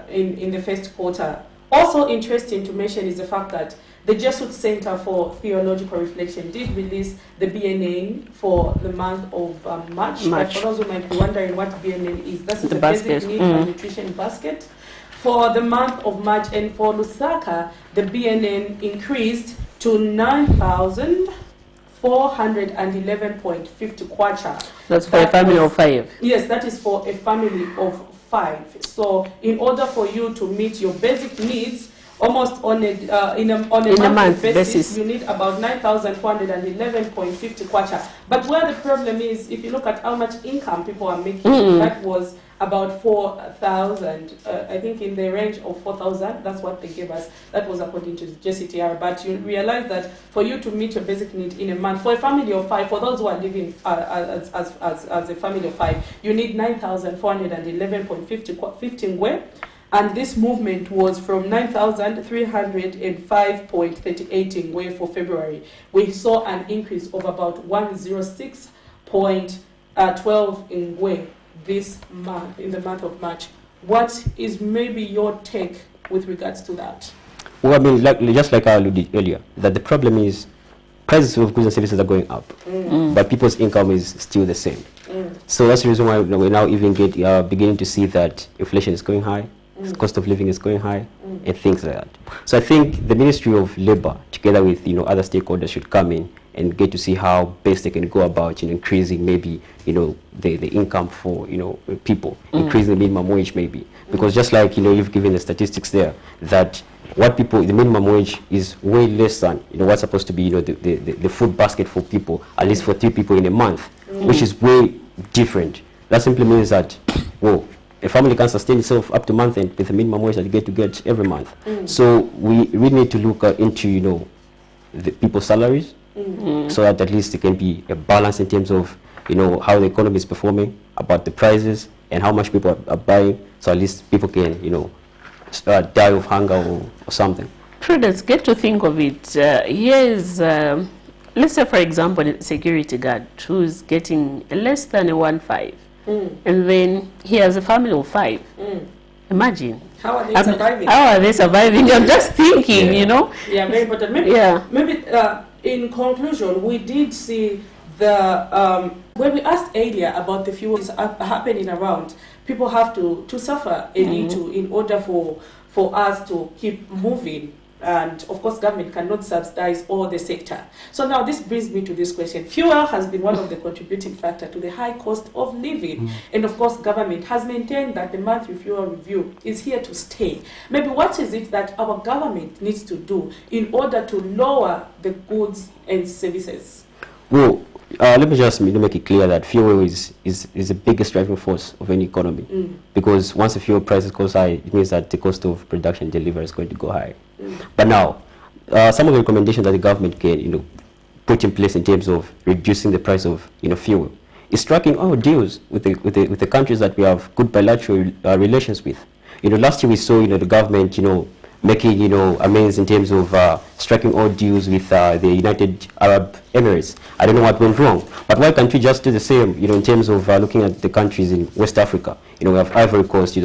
in the first quarter. Also interesting to mention is the fact that the Jesuit Center for Theological Reflection did release the BNN for the month of March. But for those who might be wondering what BNN is, this is the basic need and nutrition basket for the month of March. And for Lusaka, the BNN increased to 9,411.50 kwacha.
That's for a family of 5.
Yes, that is for a family of 5. So in order for you to meet your basic needs, almost on a monthly basis, you need about 9,411.50 kwacha. But where the problem is, if you look at how much income people are making, that was about 4,000. I think in the range of 4,000. That's what they gave us. That was according to the JCTR. But you realize that for you to meet your basic need in a month, for a family of 5, for those who are living as a family of 5, you need 9,411.50 ngwe. And this movement was from 9,305.38 ngwe for February. We saw an increase of about 106.12 ngwe this month, in the month of March. What is maybe your take with regards to that?
Well, I mean, just like I alluded earlier, that the problem is prices of goods and services are going up, but people's income is still the same. So that's the reason why we now even beginning to see that inflation is going high, cost of living is going high, and things like that. So I think the Ministry of Labor, together with other stakeholders, should come in and get to see how best they can go about increasing maybe the income for people, increasing the minimum wage maybe, because just like you've given the statistics there that the minimum wage is way less than what's supposed to be the food basket for people, at least for 3 people in a month, which is way different. That simply means that a family can sustain itself up to month end with the minimum wage that you get every month. So we really need to look into the people's salaries, so that at least there can be a balance in terms of how the economy is performing, about the prices and how much people are buying, so at least people can die of hunger or something.
Prudence, get to think of it. Here is, let's say for example, a security guard who's getting less than a 1.5, and then he has a family of 5. Imagine.
How are they surviving?
How are they surviving? I'm just thinking,
Yeah, very important. Maybe in conclusion, we did see the When we asked earlier about the fuel is happening around, people have to suffer a little in order for us to keep moving. And of course, government cannot subsidize all the sector. So now this brings me to this question. Fuel has been one of the contributing factors to the high cost of living. And of course, government has maintained that the monthly fuel review is here to stay. Maybe what is it that our government needs to do in order to lower the goods and services?
Well, let me just make it clear that fuel is the biggest driving force of any economy. Because once the fuel prices goes high, it means that the cost of production and delivery is going to go high. But now, some of the recommendations that the government can put in place in terms of reducing the price of fuel is striking all deals with the countries that we have good bilateral relations with. Last year we saw the government making amends in terms of striking all deals with the United Arab Emirates. I don't know what went wrong, but why can't we just do the same in terms of looking at the countries in West Africa? We have Ivory Coast,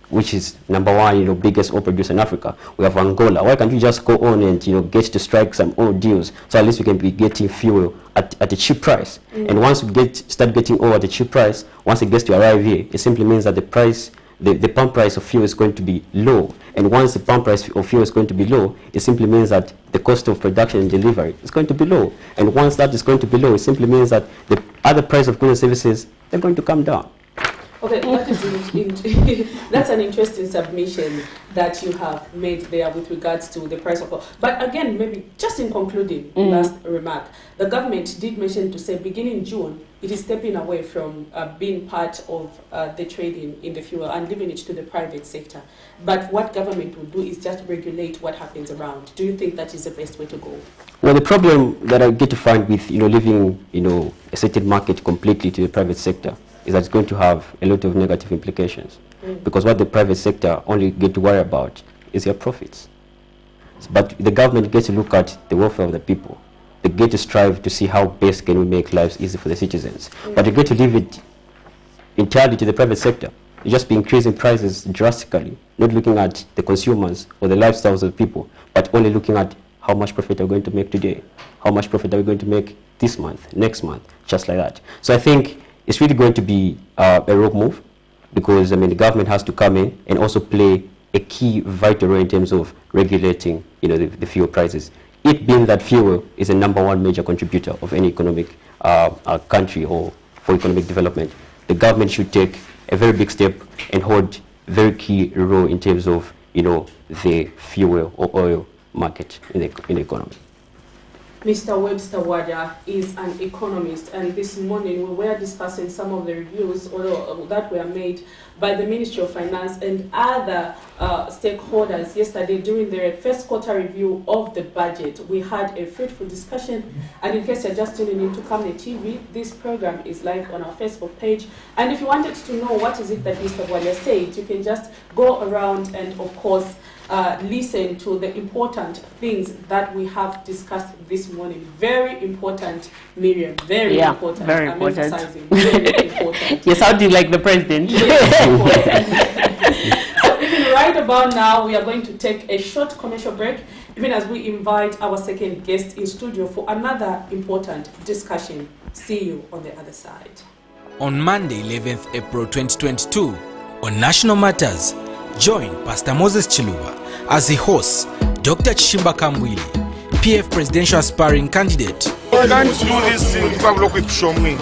which is #1 biggest oil producer in Africa. We have Angola. Why can't we just go on and get to strike some oil deals so at least we can be getting fuel at a cheap price? And once we start getting oil at a cheap price, once it gets to arrive here, it simply means that the pump price of fuel is going to be low. And once the pump price of fuel is going to be low, it simply means that the cost of production and delivery is going to be low. And once that is going to be low, it simply means that the other price of goods and services, they're going to come down.
Okay, that's an interesting submission that you have made there with regards to the price of oil. But again, maybe just in concluding, last remark, the government did mention to say beginning June, it is stepping away from being part of the trading in the fuel and leaving it to the private sector. But what government will do is just regulate what happens around. Do you think that is the best way to go?
Well, the problem that I get to find with leaving a certain market completely to the private sector is that it's going to have a lot of negative implications. Because what the private sector only get to worry about is their profits. But the government gets to look at the welfare of the people. They get to strive to see how best can we make lives easy for the citizens. But you get to leave it entirely to the private sector. You just be increasing prices drastically, not looking at the consumers or the lifestyles of people, but only looking at how much profit are we going to make today, how much profit are we going to make this month, next month, just like that. So I think it's really going to be a rogue move, because the government has to come in and also play a key vital role in terms of regulating the fuel prices. It being that fuel is a #1 major contributor of any economic country or for economic development, the government should take a very big step and hold a very key role in terms of the fuel or oil market in the economy.
Mr. Webster Wada is an economist, and this morning we were discussing some of the reviews that were made by the Ministry of Finance and other stakeholders yesterday during their first quarter review of the budget. We had a fruitful discussion, and in case you're just tuning into Camnet TV, this program is live on our Facebook page. And if you wanted to know what is it that Mr. Wada said, you can just go around and, of course, listen to the important things that we have discussed this morning. Very important, Miriam. Very important.
Very important.
Very important.
You sounded like the president.
So even right about now, we are going to take a short commercial break, even as we invite our second guest in studio for another important discussion. See you on the other side.
On Monday, 11th April 2022, on National Matters, join Pastor Moses Chiluba as he hosts Dr. Chishimba Kambwili, PF presidential aspiring candidate.
You can't do this thing to show me.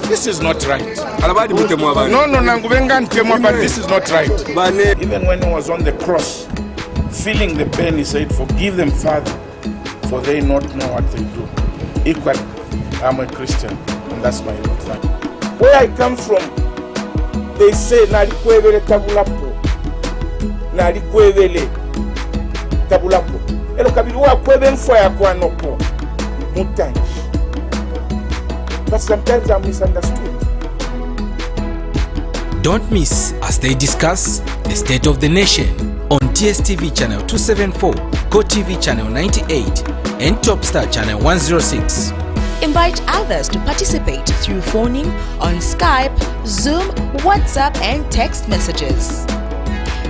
This is not right. No, but this is not right. Even when he was on the cross, feeling the pain, he said, "Forgive them, Father, for they not know what they do." Equally, I'm a Christian, and that's my life. Where I come from, they say, "Nalikwevele tabulapo, nalikwevele tabulapo." Elo kabili wa kweve mfwa ya kwa nopo mutanji. But sometimes I'm misunderstood.
Don't miss as they discuss the state of the nation on DSTV channel 274, GoTV channel 98, and Topstar channel 106.
Invite others to participate through phoning on Skype, Zoom, WhatsApp, and text messages.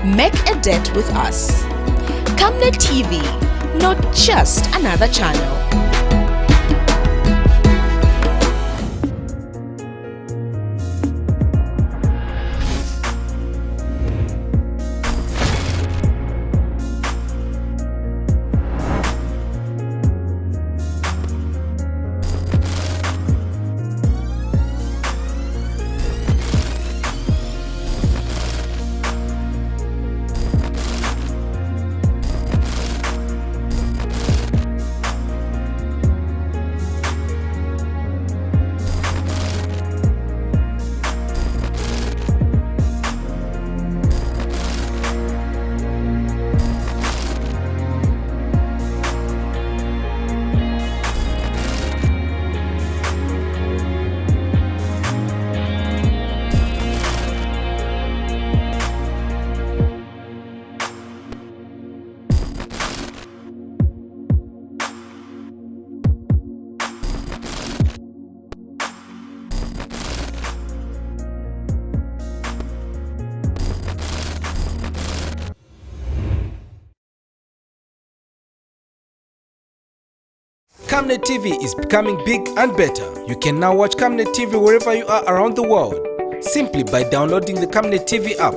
Make a date with us. Camnet TV, not just another channel.
Camnet TV is becoming big and better. You can now watch Camnet TV wherever you are around the world, simply by downloading the Camnet TV app.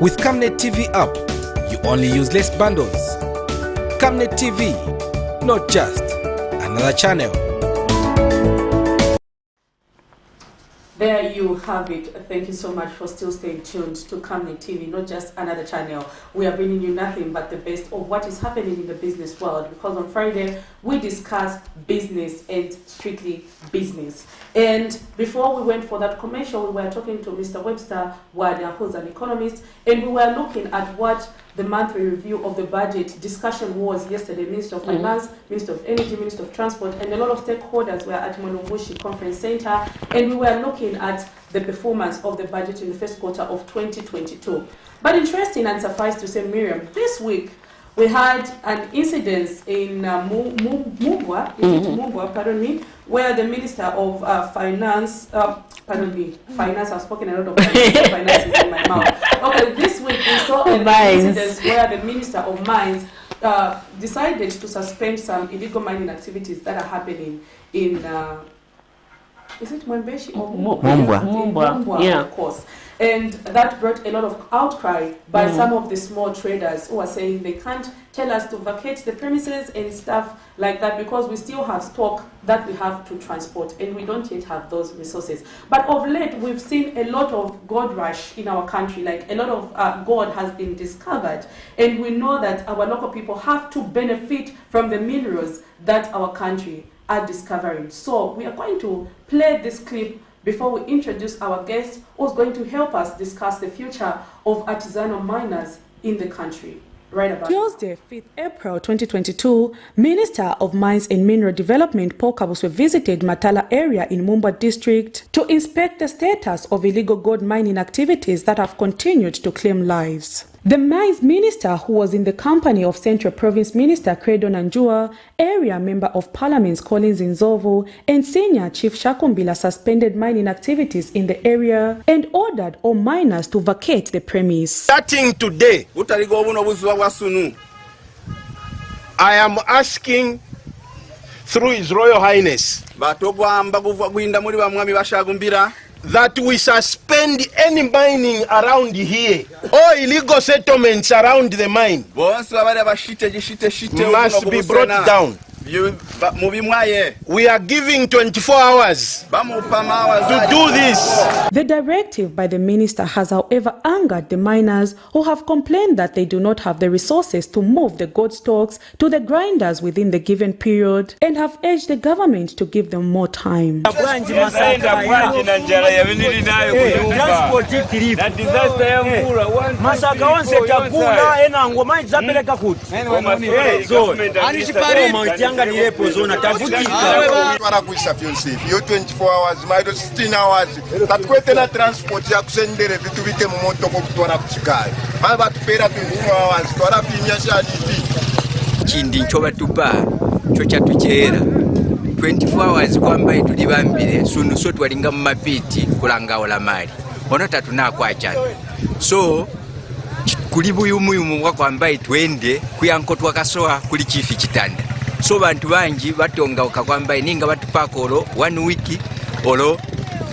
With Camnet TV app, you only use less bundles. Camnet TV, not just another channel.
There you have it. Thank you so much for still staying tuned to Camnet TV, not just another channel. We are bringing you nothing but the best of what is happening in the business world, because on Friday we discussed business and strictly business. And before we went for that commercial, we were talking to Mr. Webster Wada, who's an economist, and we were looking at what the monthly review of the budget discussion was yesterday. Minister of Finance, Minister of Energy, Minister of Transport, and a lot of stakeholders were at Monumbushi Conference Center, and we were looking at the performance of the budget in the first quarter of 2022. But interesting and suffice to say, Miriam, this week we had an incident in Mumbwa, where the Minister of Finance, Finance, I've spoken a lot of finance in my mouth. Okay, this week we saw an incident where the Minister of Mines decided to suspend some illegal mining activities that are happening in, is it Mwembeshi or
Mumbwa, yeah.
Of course. And that brought a lot of outcry by some of the small traders who are saying they can't tell us to vacate the premises and stuff like that because we still have stock that we have to transport and we don't yet have those resources. But of late, we've seen a lot of gold rush in our country, like a lot of gold has been discovered. And we know that our local people have to benefit from the minerals that our country are discovering. So we are going to play this clip before we introduce our guest who's going to help us discuss the future of artisanal miners in the country. Right about Tuesday, 5th April 2022, Minister of Mines and Mineral Development Paul Kabuswe visited Matala area in Mumbwa district to inspect the status of illegal gold mining activities that have continued to claim lives. The Mines Minister, who was in the company of Central Province Minister Credo Nanjua, Area Member of Parliament Collins Nzovu, and Senior Chief Shakumbila suspended mining activities in the area and ordered all miners to vacate the premise.
Starting today, I am asking through His Royal Highness that we suspend any mining around here. All illegal settlements around the mine must be brought down. We are giving 24 hours to do this.
The directive by the minister has, however, angered the miners who have complained that they do not have the resources to move the gold stocks to the grinders within the given period and have urged the government to give them more time.
Yo 24 hours, my 16 hours. That na transport ya kusendere bitubike mu moto ko kutwara kuchikaye. Aba tupera 24 hours twara pinyasha divi.
Chindi nchoba tupa cho chatuchera 24 hours kwamba itulibambire sunu so twalinga mu mapiti kulanga ola mali. Ono tatuna kwachana. So kulibuyumuyu mwa kwamba itwende kuyankotwa kasoa kuli chifi chitanda. So bantu banji batonga okakwamba ninga batupako olo 1 week olo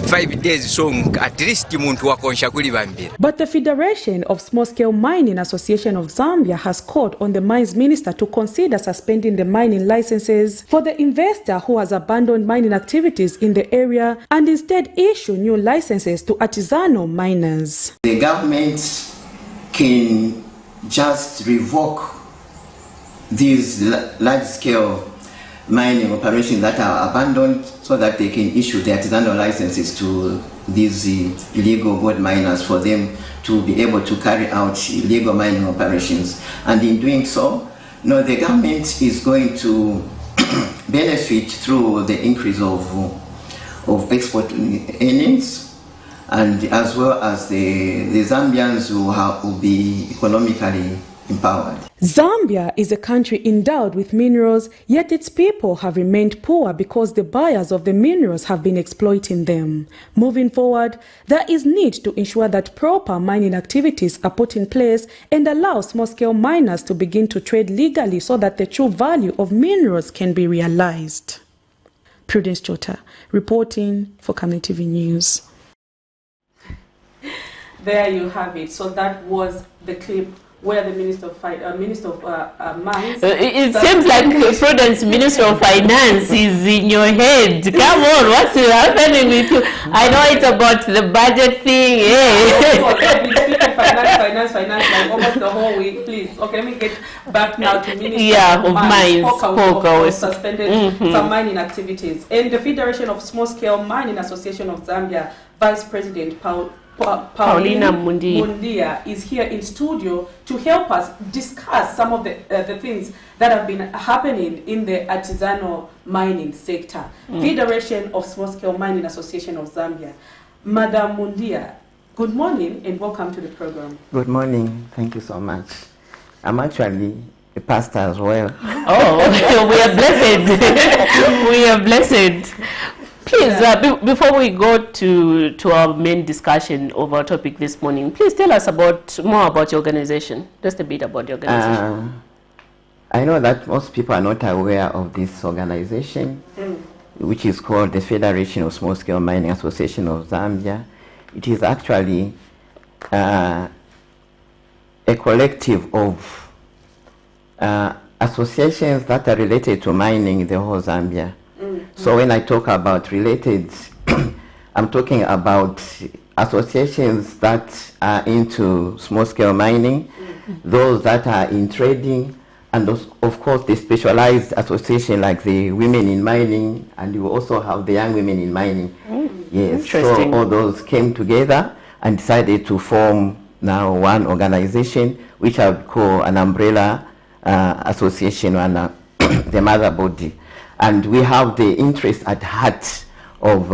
5 days, so at least muntu wakonsha kuli bambira.
But the Federation of Small-Scale Mining Association of Zambia has called on the mines minister to consider suspending the mining licenses for the investor who has abandoned mining activities in the area and instead issue new licenses to artisanal miners.
The government can just revoke these large-scale mining operations that are abandoned so that they can issue the artisanal licenses to these illegal gold miners for them to be able to carry out illegal mining operations. And in doing so, No, the government is going to benefit through the increase of export earnings, and as well as the Zambians will be economically empowered.
Zambia is a country endowed with minerals, yet its people have remained poor because the buyers of the minerals have been exploiting them. Moving forward, there is need to ensure that proper mining activities are put in place and allow small-scale miners to begin to trade legally so that the true value of minerals can be realized. Prudence Chota, reporting for Camnet TV News. There you have it. So that was the clip where the Minister of Mines...
it seems like Prudence, Minister of Finance, is in your head. Come on, what's happening with you? I know it's about the budget thing.
Finance, like almost the whole week, please. Okay, let me get back now to Minister
of Mines.
Poka suspended some mining activities. And the Federation of Small-Scale Mining Association of Zambia, Vice President Paulina Mundia is here in studio to help us discuss some of the things that have been happening in the artisanal mining sector. Federation of Small-Scale Mining Association of Zambia. Madam Mundia, good morning and welcome to the program.
Good morning. Thank you so much. I'm actually a pastor as well.
Oh, we are blessed. We are blessed. Please, before we go to our main discussion of our topic this morning, please tell us more about your organization. Just a bit about your organization.
I know that most people are not aware of this organization, which is called the Federation of Small-Scale Mining Association of Zambia. It is actually a collective of associations that are related to mining in the whole Zambia. So when I talk about related, I'm talking about associations that are into small-scale mining, those that are in trading, and those, of course, the specialized association like the women in mining, and you also have the young women in mining. Yes, so all those came together and decided to form now one organization, which I would call an umbrella association and the mother body. And we have the interest at heart of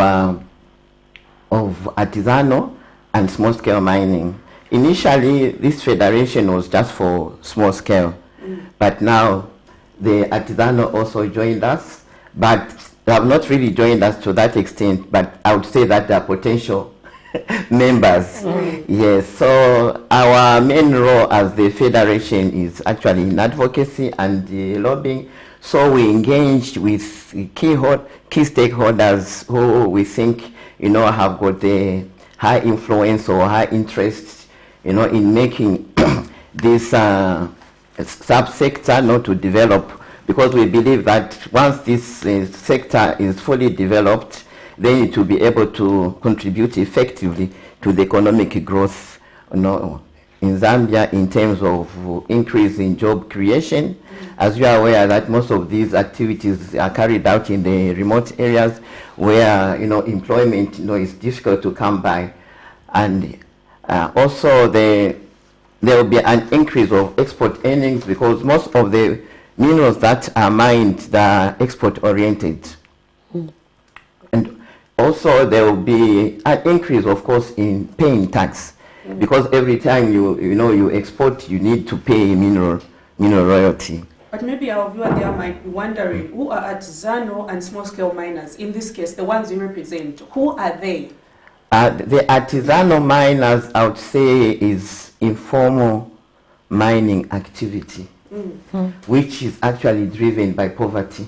artisanal and small-scale mining. Initially, this federation was just for small-scale, but now the artisanal also joined us, but they have not really joined us to that extent, but I would say that they are potential members. Yes, so our main role as the federation is actually in advocacy and lobbying. So we engaged with key stakeholders who we think, have got a high influence or high interest, in making this subsector not to develop, because we believe that once this sector is fully developed, then it will be able to contribute effectively to the economic growth, in Zambia in terms of increase in job creation. As you are aware that most of these activities are carried out in the remote areas where employment is difficult to come by, and also there will be an increase of export earnings because most of the minerals that are mined are export oriented. And also there will be an increase, of course, in paying tax, because every time you export, you need to pay mineral royalty.
But maybe our viewer there might be wondering, who are artisanal and small-scale miners? In this case, the ones you represent, who are they?
The artisanal miners, I would say, is informal mining activity, which is actually driven by poverty.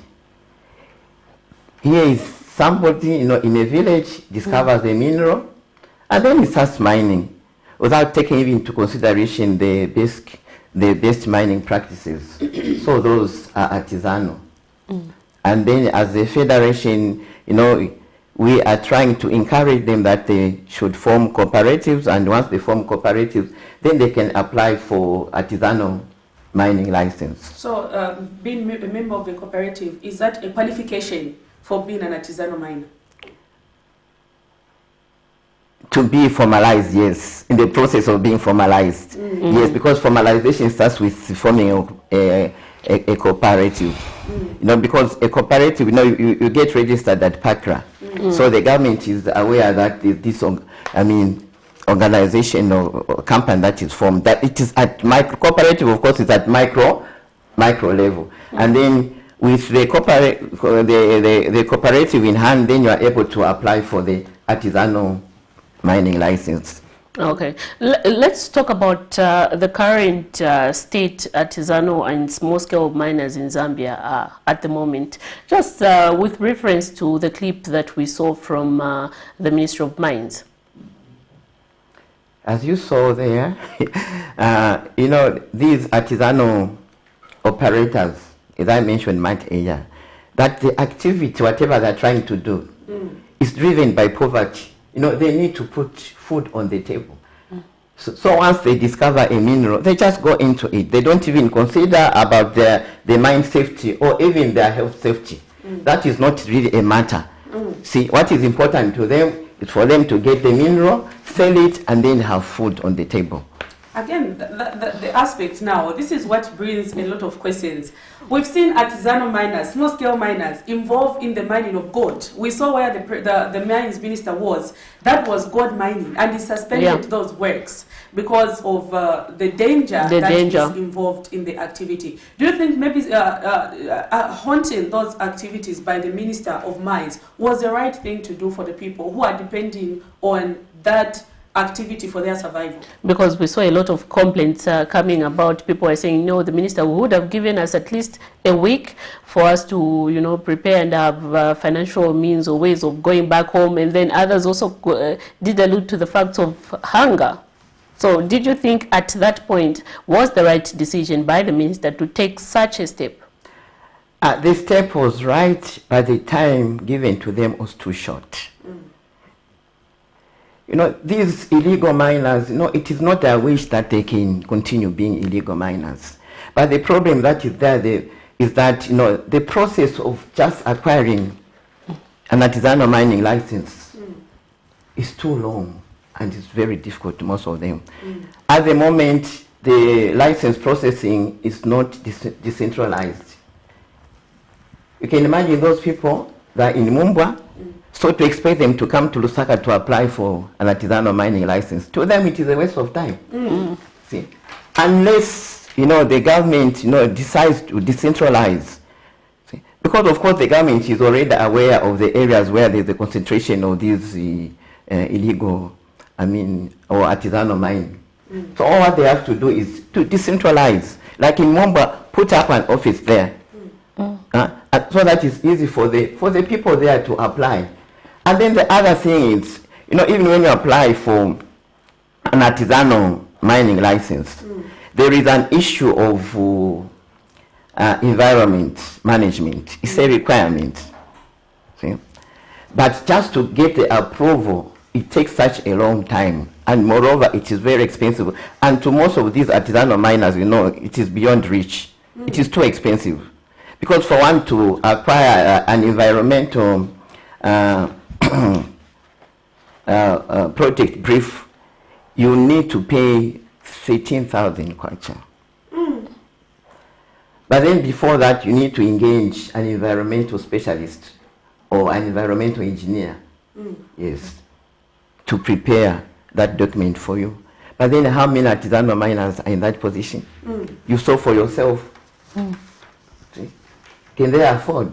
Here is somebody, in a village, discovers a mineral, and then he starts mining, without taking into consideration the best mining practices. So those are artisanal. And then as a federation, we are trying to encourage them that they should form cooperatives, and once they form cooperatives, then they can apply for artisanal mining license.
So being a member of the cooperative, is that a qualification for being an artisanal miner?
To be formalized, yes, in the process of being formalized. Yes, because formalization starts with forming a a cooperative. You know, because a cooperative, you know, you get registered at PACRA. So the government is aware that this, organization or company that is formed, that it is at micro, cooperative of course is at micro level. And then with the cooperative in hand, then you are able to apply for the artisanal mining license.
Okay, let's talk about the current state artisanal and small-scale miners in Zambia at the moment. Just with reference to the clip that we saw from the Ministry of Mines.
As you saw there, you know, these artisanal operators, as I mentioned much earlier, that the activity, whatever they're trying to do, is driven by poverty. You know, they need to put food on the table. So once they discover a mineral, they just go into it. They don't even consider about their mine safety or even their health safety. That is not really a matter. See, what is important to them is for them to get the mineral, sell it, and then have food on the table.
Again, the aspect now, this is what brings a lot of questions. We've seen artisanal miners, small-scale miners, involved in the mining of gold. We saw where the mines minister was. That was gold mining, and he suspended those works because of the danger that is involved in the activity. Do you think maybe haunting those activities by the Minister of Mines was the right thing to do for the people who are depending on that activity for their survival?
Because we saw a lot of complaints coming about people are saying, no, the minister would have given us at least a week for us to, you know, prepare and have financial means or ways of going back home. And then others also did allude to the facts of hunger. So did you think at that point was the right decision by the minister to take such a step?
The step was right, but the time given to them was too short. You know, these illegal miners, you know, it is not their wish that they can continue being illegal miners. But the problem that is there is that, you know, the process of just acquiring an artisanal mining license is too long and it's very difficult to most of them. At the moment, the license processing is not decentralized. You can imagine those people that are in Mumbwa. So to expect them to come to Lusaka to apply for an artisanal mining license, to them it is a waste of time. See, unless, you know, the government, you know, decides to decentralize. See, because of course the government is already aware of the areas where there's a concentration of these illegal, or artisanal mining. So all what they have to do is to decentralize. Like in Momba, put up an office there, so that it's easy for the people there to apply. And then the other thing is, you know, even when you apply for an artisanal mining license, there is an issue of environment management. It's a requirement. See? But just to get the approval, it takes such a long time. And moreover, it is very expensive. And to most of these artisanal miners, you know, it is beyond reach. It is too expensive. Because for one to acquire an environmental project brief, you need to pay 13,000 kwacha. But then before that, you need to engage an environmental specialist or an environmental engineer, yes, to prepare that document for you. But then how many artisanal miners are in that position? You saw for yourself. See? Can they afford?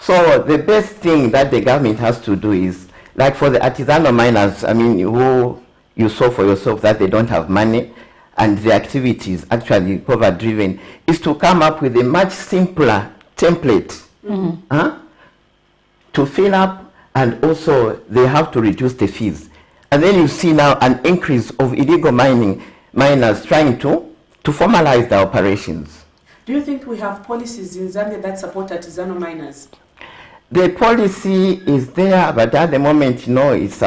So the best thing that the government has to do is, like for the artisanal miners, who you saw for yourself that they don't have money and the activities actually poverty-driven, is to come up with a much simpler template to fill up, and also they have to reduce the fees. And then you see now an increase of illegal miners trying to formalize their operations.
Do you think we have policies in Zambia that support artisanal miners?
The policy is there, but at the moment, it's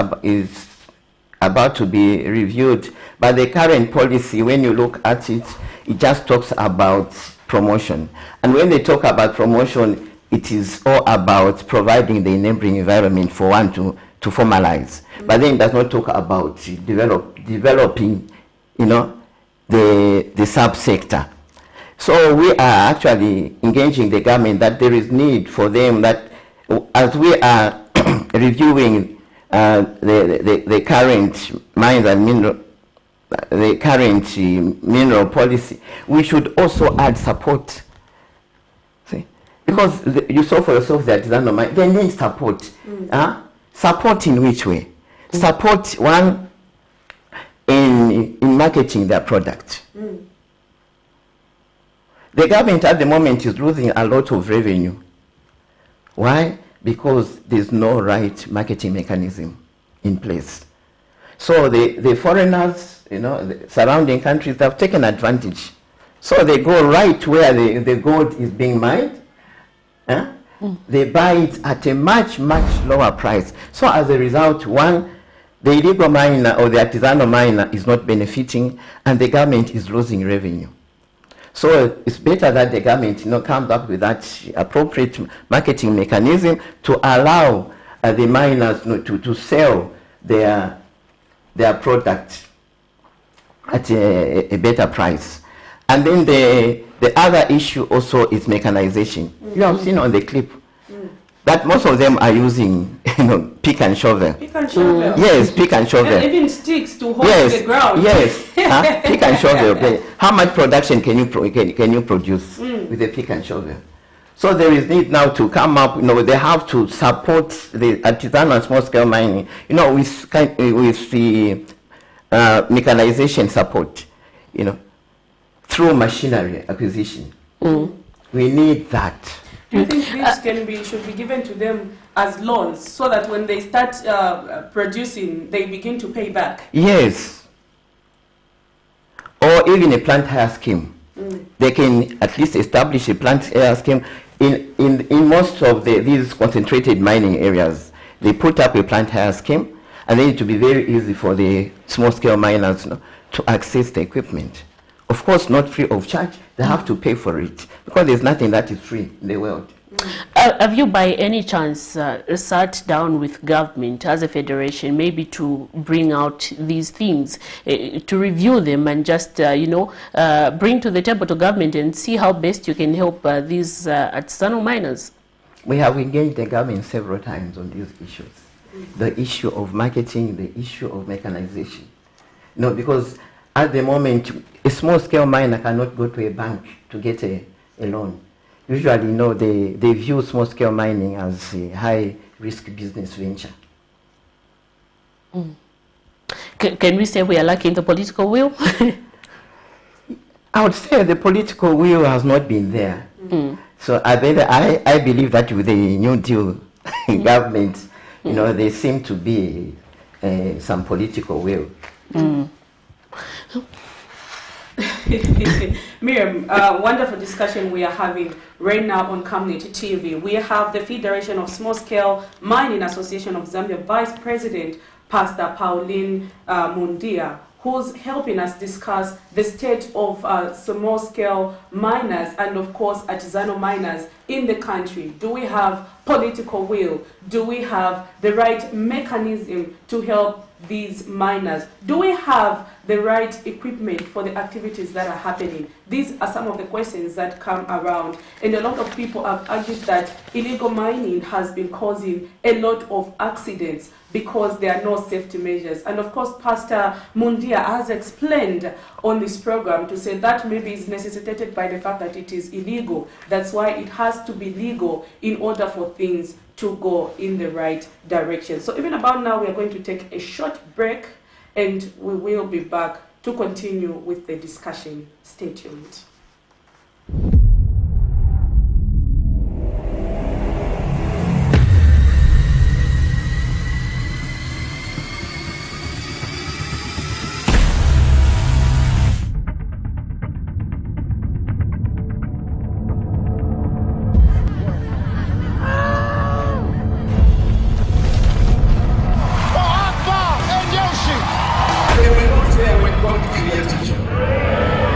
about to be reviewed. But the current policy, when you look at it, it just talks about promotion. And when they talk about promotion, it is all about providing the enabling environment for one to formalize. But then it does not talk about developing, the subsector. So we are actually engaging the government that there is need for them, that as we are reviewing the current mines and mineral policy, we should also add support. See? Because you saw for yourself that artisanal mine, they need support. Support in which way? Support, one, in marketing their product. The government at the moment is losing a lot of revenue. Why? Because there's no right marketing mechanism in place. So the foreigners, the surrounding countries have taken advantage. So they go right where the gold is being mined. They buy it at a much, much lower price. So as a result, one, the illegal miner or the artisanal miner is not benefiting, and the government is losing revenue. So it's better that the government comes up with that appropriate marketing mechanism to allow the miners to sell their product at a better price. And then the other issue also is mechanization. You have seen on the clip that most of them are using pick and shovel.
Pick and shovel.
Yes, pick and shovel.
And even sticks to hold the ground.
Yes, pick and shovel. How much production can you produce with a pick and shovel? So there is need now to come up. They have to support the artisanal and small scale mining. With the mechanization support. Through machinery acquisition. We need that.
Do you think this should be given to them as loans so that when they start producing, they begin to pay back?
Yes. Or even a plant hire scheme. They can at least establish a plant hire scheme. In most of these concentrated mining areas, they put up a plant hire scheme, and then it will be very easy for the small scale miners to access the equipment. Of course, not free of charge. They have to pay for it because there's nothing that is free in the world.
Have you by any chance sat down with government as a federation, maybe to bring out these things, to review them and just, bring to the table to government and see how best you can help these artisanal miners?
We have engaged the government several times on these issues. The issue of marketing, the issue of mechanization. Because at the moment, a small-scale miner cannot go to a bank to get a loan. Usually, they view small-scale mining as a high-risk business venture.
Can we say we are lacking the political will?
I would say the political will has not been there. So I believe that with the New Deal government, there seem to be some political will.
Miriam, wonderful discussion we are having right now on Camnet TV. We have the Federation of Small Scale Mining Association of Zambia Vice President, Pastor Pauline Mundia, who's helping us discuss the state of small scale miners and of course artisanal miners in the country. Do we have political will? Do we have the right mechanism to help these miners? Do we have the right equipment for the activities that are happening? These are some of the questions that come around, and a lot of people have argued that illegal mining has been causing a lot of accidents because there are no safety measures. And of course, Pastor Mundia has explained on this program to say that maybe is necessitated by the fact that it is illegal. That's why it has to be legal in order for things to go in the right direction. So even about now, we are going to take a short break and we will be back to continue with the discussion. Stay tuned.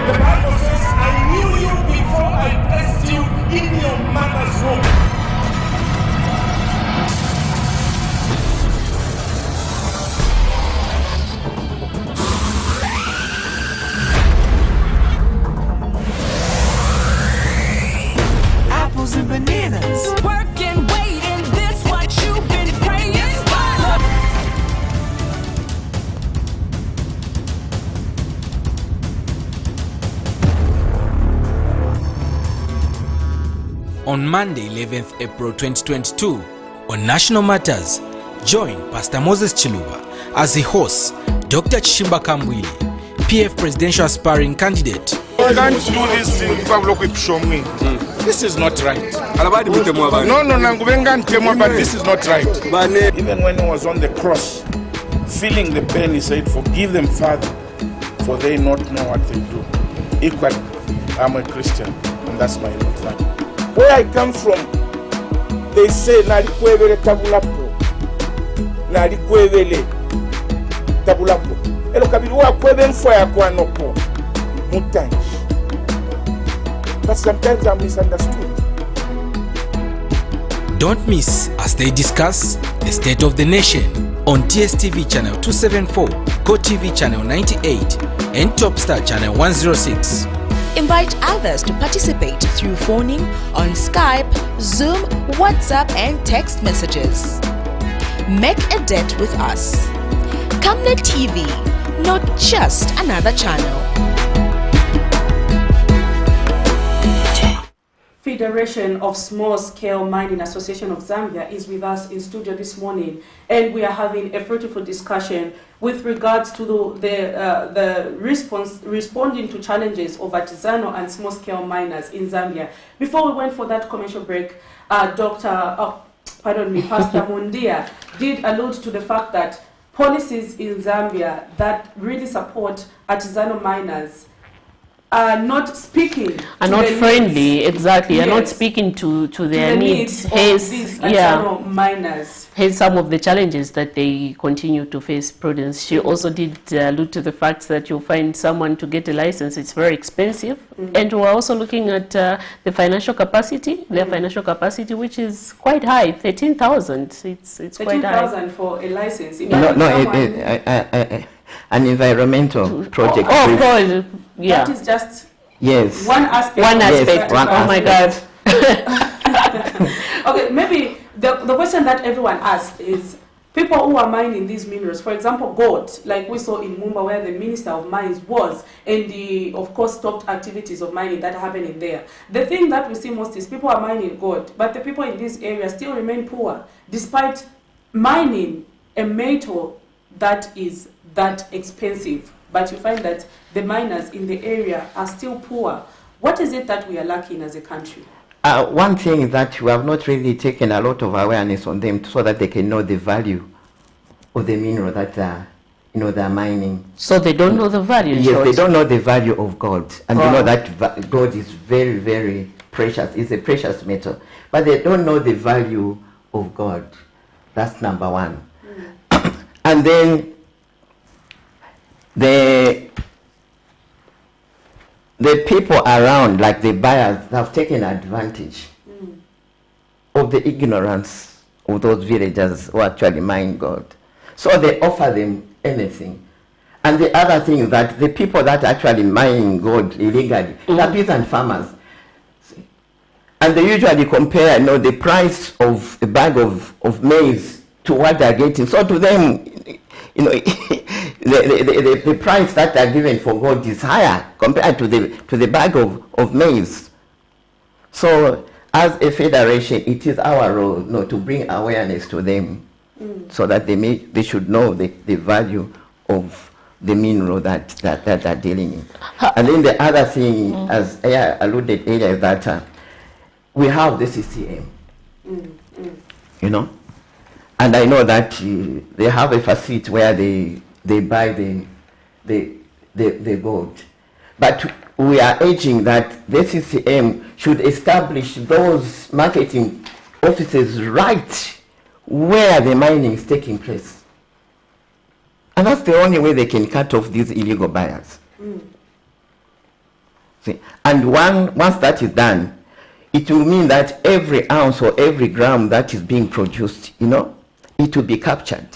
The Bible says, I
on Monday 11th April 2022 on National Matters. Join Pastor Moses Chiluba as he hosts Dr. Chishimba Kambwili, PF presidential aspiring candidate.
You can't do this thing public show me. This is not right. No, but this is not right. Even when he was on the cross, feeling the pain, he said, "Forgive them, Father, for they not know what they do." Equally, I'm a Christian, and that's my life. Where I come from, they say, "Nalikwevele tabulapo, nalikwevele tabulapo." Elo kabili wa kweve mfwa ya kwa nopo mutanji. But sometimes I'm misunderstood.
Don't miss as they discuss the state of the nation on DSTV channel 274, Go TV channel 98, and Topstar channel 106.
Invite others to participate through phoning on Skype, Zoom, WhatsApp, and text messages. Make a date with us. Camnet TV, not just another channel.
Federation of Small-Scale Mining Association of Zambia is with us in studio this morning, and we are having a fruitful discussion with regards to responding to challenges of artisanal and small-scale miners in Zambia. Before we went for that commercial break, Pastor Mundia did allude to the fact that policies in Zambia that really support artisanal miners are not speaking,
are not friendly, exactly, yes, are not speaking to their needs.
Miners.
Here's some of the challenges that they continue to face. Prudence, she also did allude to the fact that you'll find someone to get a license, it's very expensive. And we're also looking at the financial capacity, their financial capacity, which is quite high, 13,000. It's quite high.
13,000 for a license.
An environmental project.
Oh, God. Yeah.
That is just
yes.
one aspect.
One aspect.
Yes,
oh my God.
Okay, maybe the question that everyone asks is, people who are mining these minerals, for example, gold, like we saw in Mumba where the Minister of Mines was, and the, of course, stopped activities of mining that are happening there. The thing that we see most is people are mining gold, but the people in this area still remain poor, despite mining a metal that is that expensive. But you find that the miners in the area are still poor. What is it that we are lacking as a country?
One thing that we have not really taken a lot of awareness on them so that they can know the value of the mineral that they're mining.
So they don't know the value?
Yes, they don't know the value of gold. And you know that gold is very, very precious. It's a precious metal. But they don't know the value of gold. That's number one. And then the people around, like the buyers, have taken advantage of the ignorance of those villagers who actually mine gold. So they offer them anything. And the other thing is that the people that actually mine gold illegally, are peasant farmers. And they usually compare, the price of a bag of maize to what they're getting. So to them, the price that they're given for gold is higher compared to the bag of maize. So as a federation, it is our role to bring awareness to them so that they should know the value of the mineral that they're dealing in. And then the other thing, as I alluded earlier, is that we have the CCM, and I know that they have a facility where they buy the gold. But we are urging that the CCM should establish those marketing offices right where the mining is taking place. And that's the only way they can cut off these illegal buyers. See? And once that is done, it will mean that every ounce or every gram that is being produced, it will be captured.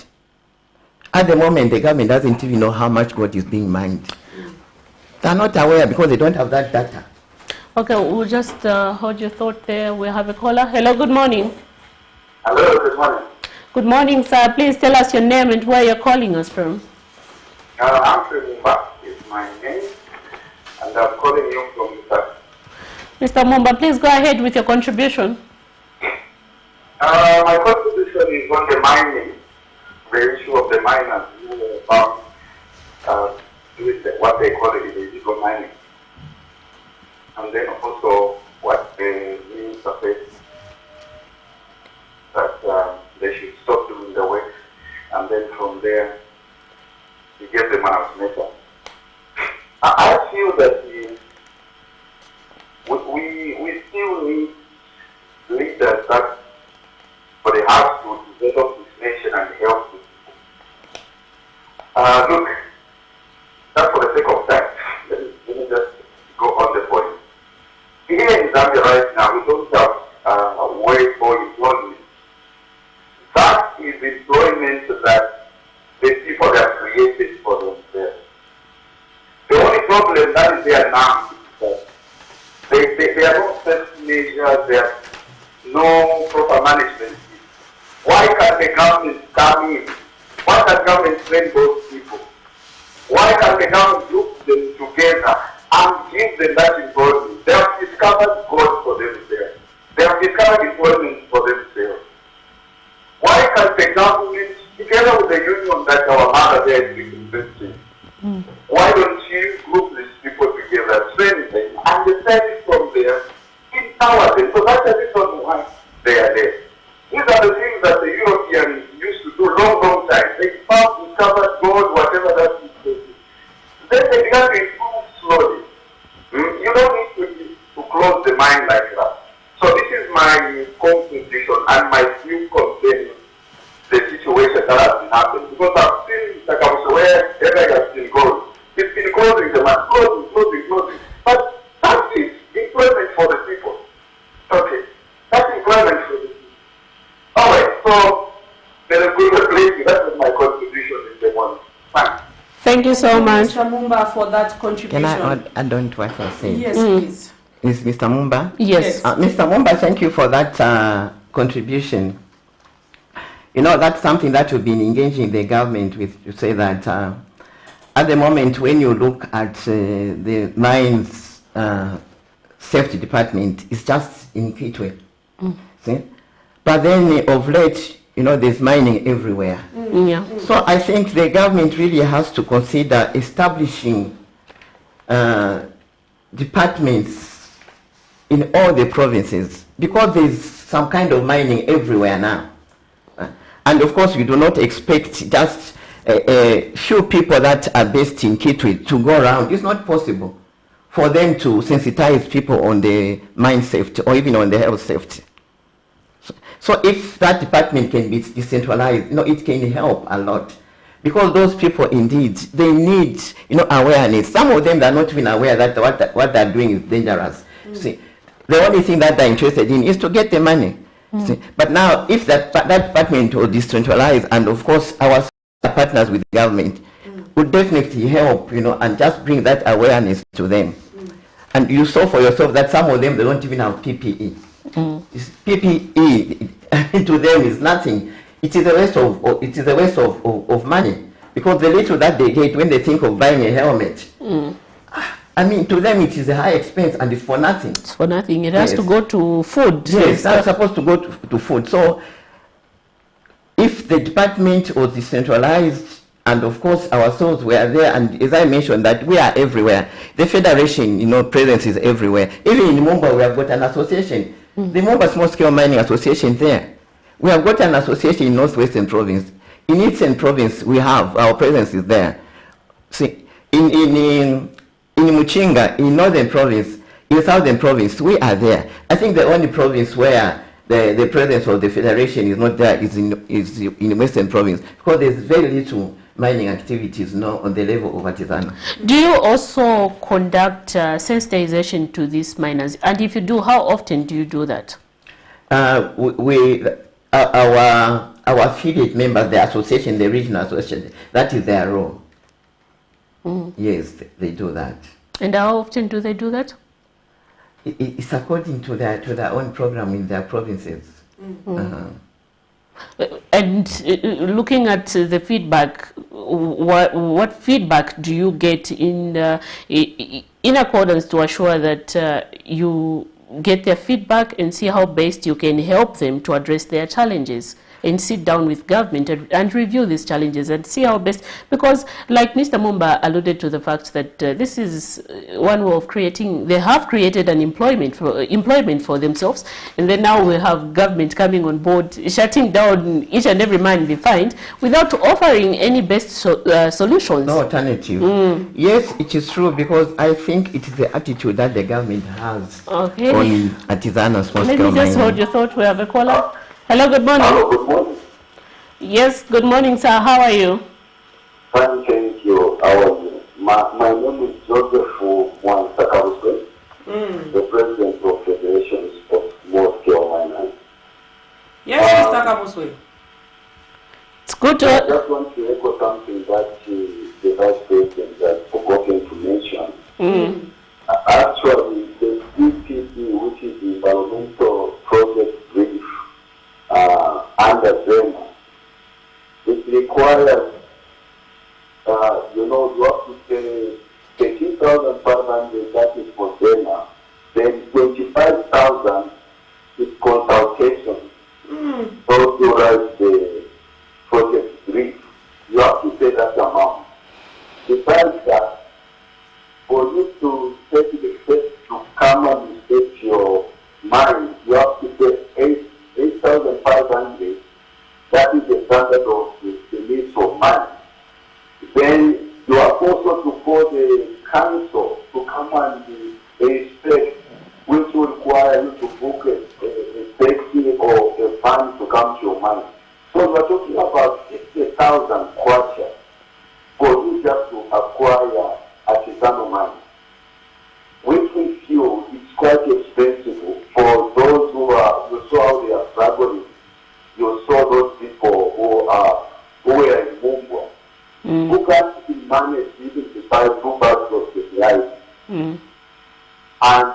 At the moment, the government doesn't even know how much gold is being mined. They're not aware because they don't have that data.
Okay, we'll just hold your thought there. We have a caller. Hello, good morning.
Hello, good morning.
Good morning, sir. Please tell us your name and where you're calling us from.
I'm Mumba is my name, and I'm calling you from Lusaka.
Mr. Mumba, please go ahead with your contribution.
My contribution is on the mining, the issue of the miners who about doing what they call it illegal mining. And then also what the minister said, that they should stop doing the work, and then from there, you get them out later. I feel that we still need leaders that for the heart to develop this nation and help this people. Look, that's for the sake of time. Let me just go on the point. Here in Zambia right now, we don't have a way for employment. That is employment that the people have created for themselves. The only problem that is there now is that there are no safety measures, there are no proper management. Why can't the government come in? Why can't government train those people? Why can't the government group them together and give them that employment? They have discovered God for themselves. They have discovered employment for themselves. Why can't the government, together with the union that our mother there is investing, why don't you group these people together, train them, understand it from there, empower them? So that's the reason why they are there. These are the things that the Europeans used to do long time. They found, discovered God, whatever that is. Then they began to improve slowly. You don't need to close the mind like that. So this is my contribution and my view concerning the situation that has been happening. Because I've seen, like I was aware, everything has been going. It's been closing the mind, closing. But that is employment for the people. Okay. That's employment for the people. Alright, so there is good place. That is my contribution in the morning. Fine.
Thank you so much,
Mr. Mumba, for that contribution.
Can I add on to what I said?
Yes, please.
Is Mr. Mumba?
Yes.
Mr. Mumba, thank you for that contribution. You know, that's something that we've been engaging the government with, to say that at the moment when you look at the mines safety department, it's just in Kitwe. See? But then of late, you know, there's mining everywhere.
Yeah.
So I think the government really has to consider establishing departments in all the provinces, because there's some kind of mining everywhere now. And of course, you do not expect just a few people that are based in Kitwe to go around. It's not possible for them to sensitize people on the mine safety or even on the health safety. So if that department can be decentralized, you know, it can help a lot. Because those people indeed, they need, you know, awareness. Some of them are not even aware that what they're doing is dangerous. See, the only thing that they're interested in is to get the money. See, but now, if that department will decentralize, and of course our partners with the government would definitely help, you know, and just bring that awareness to them. And you saw for yourself that some of them, they don't even have PPE. PPE to them is nothing. It is a waste of money, because the little that they get when they think of buying a helmet, I mean, to them it is a high expense and it's for nothing.
It's for nothing. It has to go to food.
Yes, that's supposed to go to food. So if the department was decentralized, and of course ourselves were there, and as I mentioned that we are everywhere. The federation, you know, presence is everywhere. Even in Mumba we have got an association, the Mumba Small Scale Mining Association there. We have got an association in Northwestern Province. In Eastern Province we have, our presence is there. See, in Muchinga, in Northern Province, in Southern Province, we are there. I think the only province where the presence of the federation is not there is in Western Province, because there's very little mining activities now on the level of artisanal.
Do you also conduct sensitization to these miners? And if you do, how often do you do that? Our
affiliate members, the association, the regional association, that is their role. Yes, they do that.
And how often do they do that?
It's according to their own program in their provinces.
And looking at the feedback, what feedback do you get in accordance to assure that you get their feedback and see how best you can help them to address their challenges, and sit down with government and review these challenges and see how best, because like Mr. Mumba alluded to the fact that this is one way of creating, they have created an employment for themselves, and then now we have government coming on board, shutting down each and every man they find without offering any best solutions.
No alternative. Yes, it is true, because I think it is the attitude that the government has on artisanal small-scale mining.
Let me just hold your thought. We have a caller. Hello, good morning.
Hello, good morning.
Yes, good morning, sir. How are you?
Fine, thank you. How are you? My name is Joseph Mwansakabuswe, the president of Federation of Small Scale Miners.
Yes, Mr. Kabuswe.
It's good to...
I just want to echo something that the vice president has forgotten to mention. Actually, the EPD, which is the Environmental Project Brief, under them, it requires, you have to pay 13,500, that is for them, then 25,000 is consultation. So to write the project brief, you have to pay that amount. Besides that, for you to take the step to come and set your mind, you have to pay 8,500. That is the standard of the needs of man. Then you have also to call the council to come and inspect, which will require you to book a taxi or a van to come to your mine. So we are talking about 60,000 kwacha for you just to acquire artisanal mine, which we feel is quite expensive for those who are, you saw how they are struggling. You saw those people who are in Mumbai, who can't manage even to buy 2 bags of fertilizer. And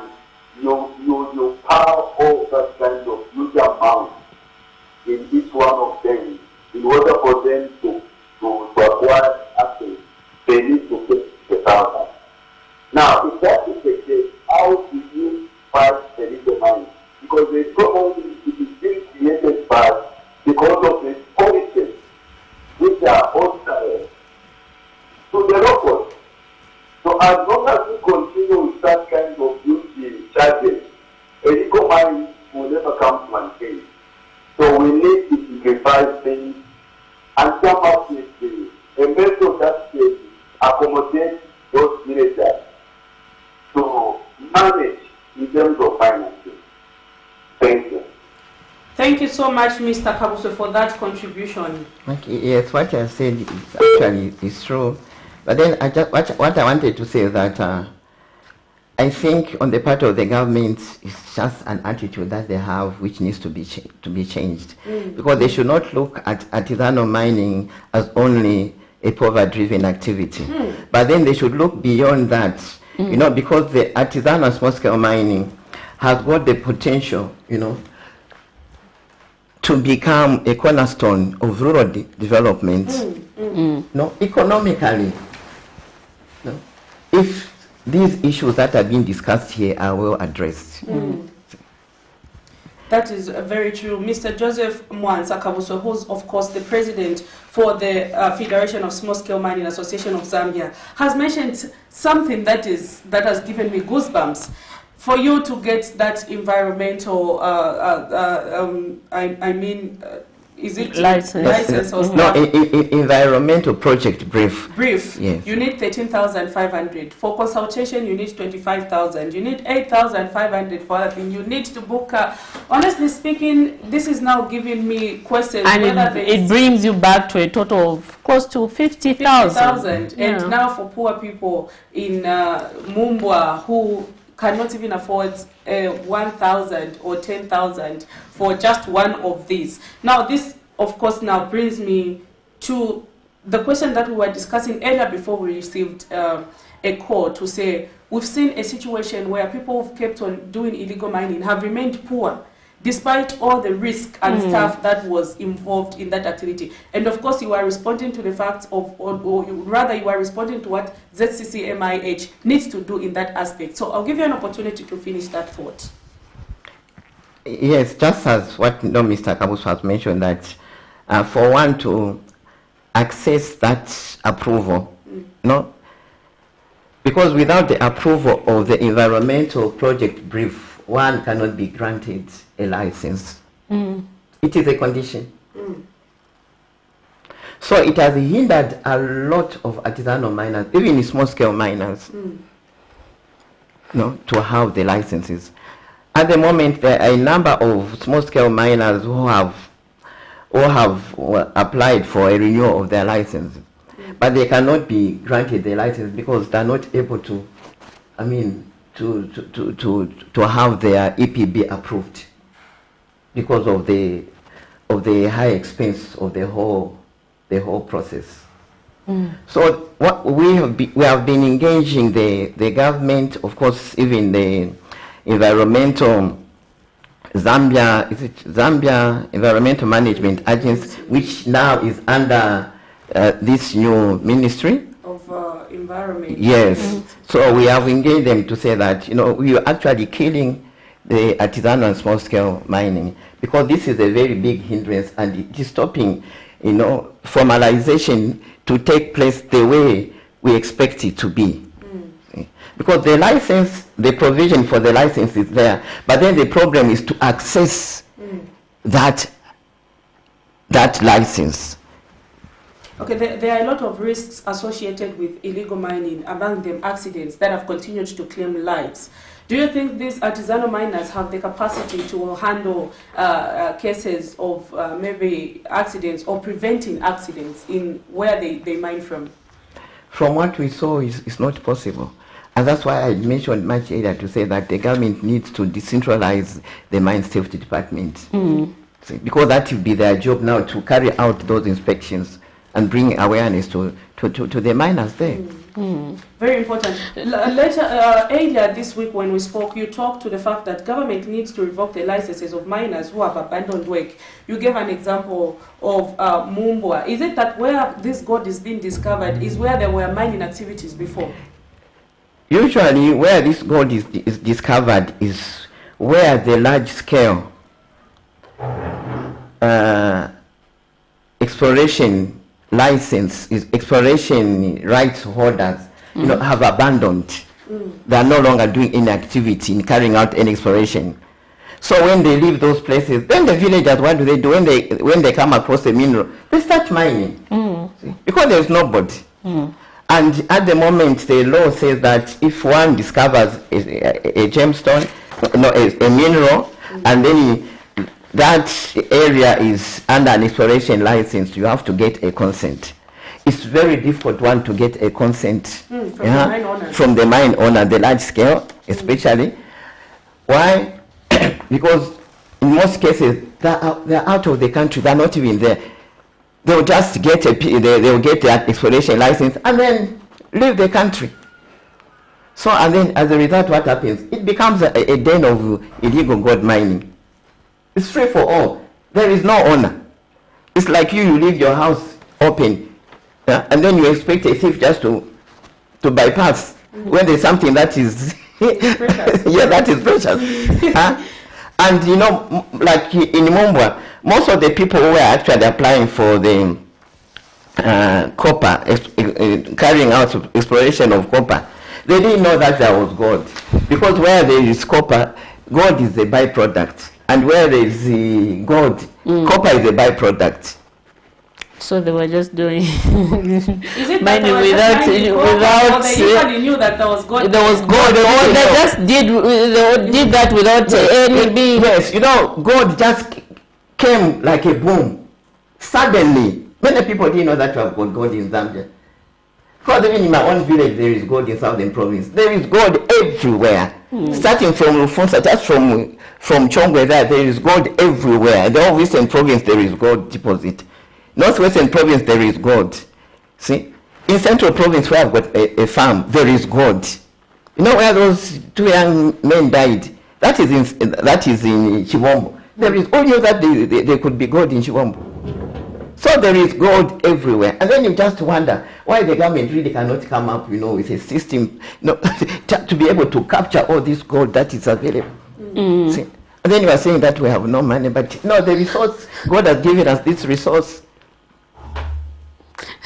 you power all that kind of huge amount in each one of them. In order for them to acquire assets, they need to pay 1,000. Now, if that is the case, how do you fight the legal mine? Because the legal mine is being created because of the policies which are hostile to the locals. So as long as we continue with that kind of huge charges, a legal mine will never come to an end. So we need to simplify things and come up with a method that will accommodate those villagers to manage in terms of financing. Thank you.
Thank you so much, Mr. Kabuswe, for that contribution.
Okay, yes, what I said is actually is true. But then what I wanted to say is that I think on the part of the government, it's just an attitude that they have which needs to be changed. Because they should not look at artisanal mining as only a poverty-driven activity. But then they should look beyond that, because the artisanal small-scale mining has got the potential, to become a cornerstone of rural development, economically. If these issues that are being discussed here are well addressed.
That is very true. Mr. Joseph Mwansakabuswe, who's of course the president for the Federation of Small-Scale Mining Association of Zambia, has mentioned something that has given me goosebumps. For you to get that environmental, is it license or
no, environmental project brief.
Brief.
Yes.
You need 13,500 for consultation. You need 25,000. You need 8,500 for other thing. You need to book. Honestly speaking, this is now giving me questions.
And it brings you back to a total of close to 50,000.
And now for poor people in Mumbai who cannot even afford 1,000 or 10,000 for just one of these. Now this, of course, now brings me to the question that we were discussing earlier before we received a call to say we've seen a situation where people who've kept on doing illegal mining have remained poor. despite all the risk and stuff that was involved in that activity. And of course, you are responding to the facts of, or rather you are responding to what ZCCMIH needs to do in that aspect. So I'll give you an opportunity to finish that thought.
Yes, just as what Mr. Kabus has mentioned, that for one to access that approval, no, because without the approval of the environmental project brief, one cannot be granted a license. It is a condition. So it has hindered a lot of artisanal miners, even small-scale miners, no, to have the licenses. At the moment, there are a number of small-scale miners who have applied for a renewal of their license, but they cannot be granted the license because they are not able to, I mean, to have their EPB approved because of the high expense of the whole process. So what we have been engaging the government, of course, even the environmental Zambia Environmental Management Agency, which now is under this new ministry
of environment.
Yes. So we have engaged them to say that, you know, we are actually killing the artisanal and small-scale mining because this is a very big hindrance and it is stopping, you know, formalization to take place the way we expect it to be. Because the license, the provision for the license is there, but then the problem is to access that license.
Okay, there are a lot of risks associated with illegal mining, among them accidents that have continued to claim lives. Do you think these artisanal miners have the capacity to handle cases of maybe accidents or preventing accidents in where they mine from?
From what we saw, it's not possible. And that's why I mentioned much earlier to say that the government needs to decentralize the mine safety department. See, because that will be their job now to carry out those inspections and bring awareness to the miners there.
Very important. Earlier this week when we spoke, you talked to the fact that government needs to revoke the licenses of miners who have abandoned work. You gave an example of Mumbwa. Is it that where this gold is being discovered is where there were mining activities before?
Usually where this gold is discovered is where the large-scale exploration rights holders, you know, have abandoned. They are no longer doing any activity in carrying out any exploration. So when they leave those places, then the villagers, what do? When they come across a mineral, they start mining. See? Because there is nobody. And at the moment, the law says that if one discovers a gemstone, a mineral, and then that area is under an exploration license, you have to get a consent. It's very difficult one to get a consent from the mine owner, the large scale, especially. Why? Because in most cases, they're out of the country, they're not even there. They'll just get they'll get their exploration license and then leave the country. So, and then as a result, what happens? It becomes a den of illegal gold mining. It's free for all. There is no owner. It's like you leave your house open, and then you expect a thief just to bypass when there's something that is that is precious. And you know, like in Mumbwa, most of the people who were actually applying for the copper, carrying out exploration of copper, they didn't know that there was gold. Because where there is copper, gold is a byproduct. And where there is gold, copper is a byproduct.
So they were just doing
mining without they knew that there was gold.
There was gold. They just did that without any being.
Yes, you know, gold just came like a boom. Suddenly, many people didn't know that you have got gold in Zambia. Because even in my own village, there is gold in Southern Province. There is gold everywhere. Starting from Rufunsa, just from Chongwe there is gold everywhere. In the whole Eastern Province, there is gold deposit. Northwestern Province, there is gold. See? In Central Province, where I've got a farm, there is gold. You know where those two young men died? That is in Chibombo. There is only that there could be gold in Chiwambu. So there is gold everywhere. And then you just wonder why the government really cannot come up, with a system, to be able to capture all this gold that is available. See? And then you are saying that we have no money, but no, the resource, God has given us this resource.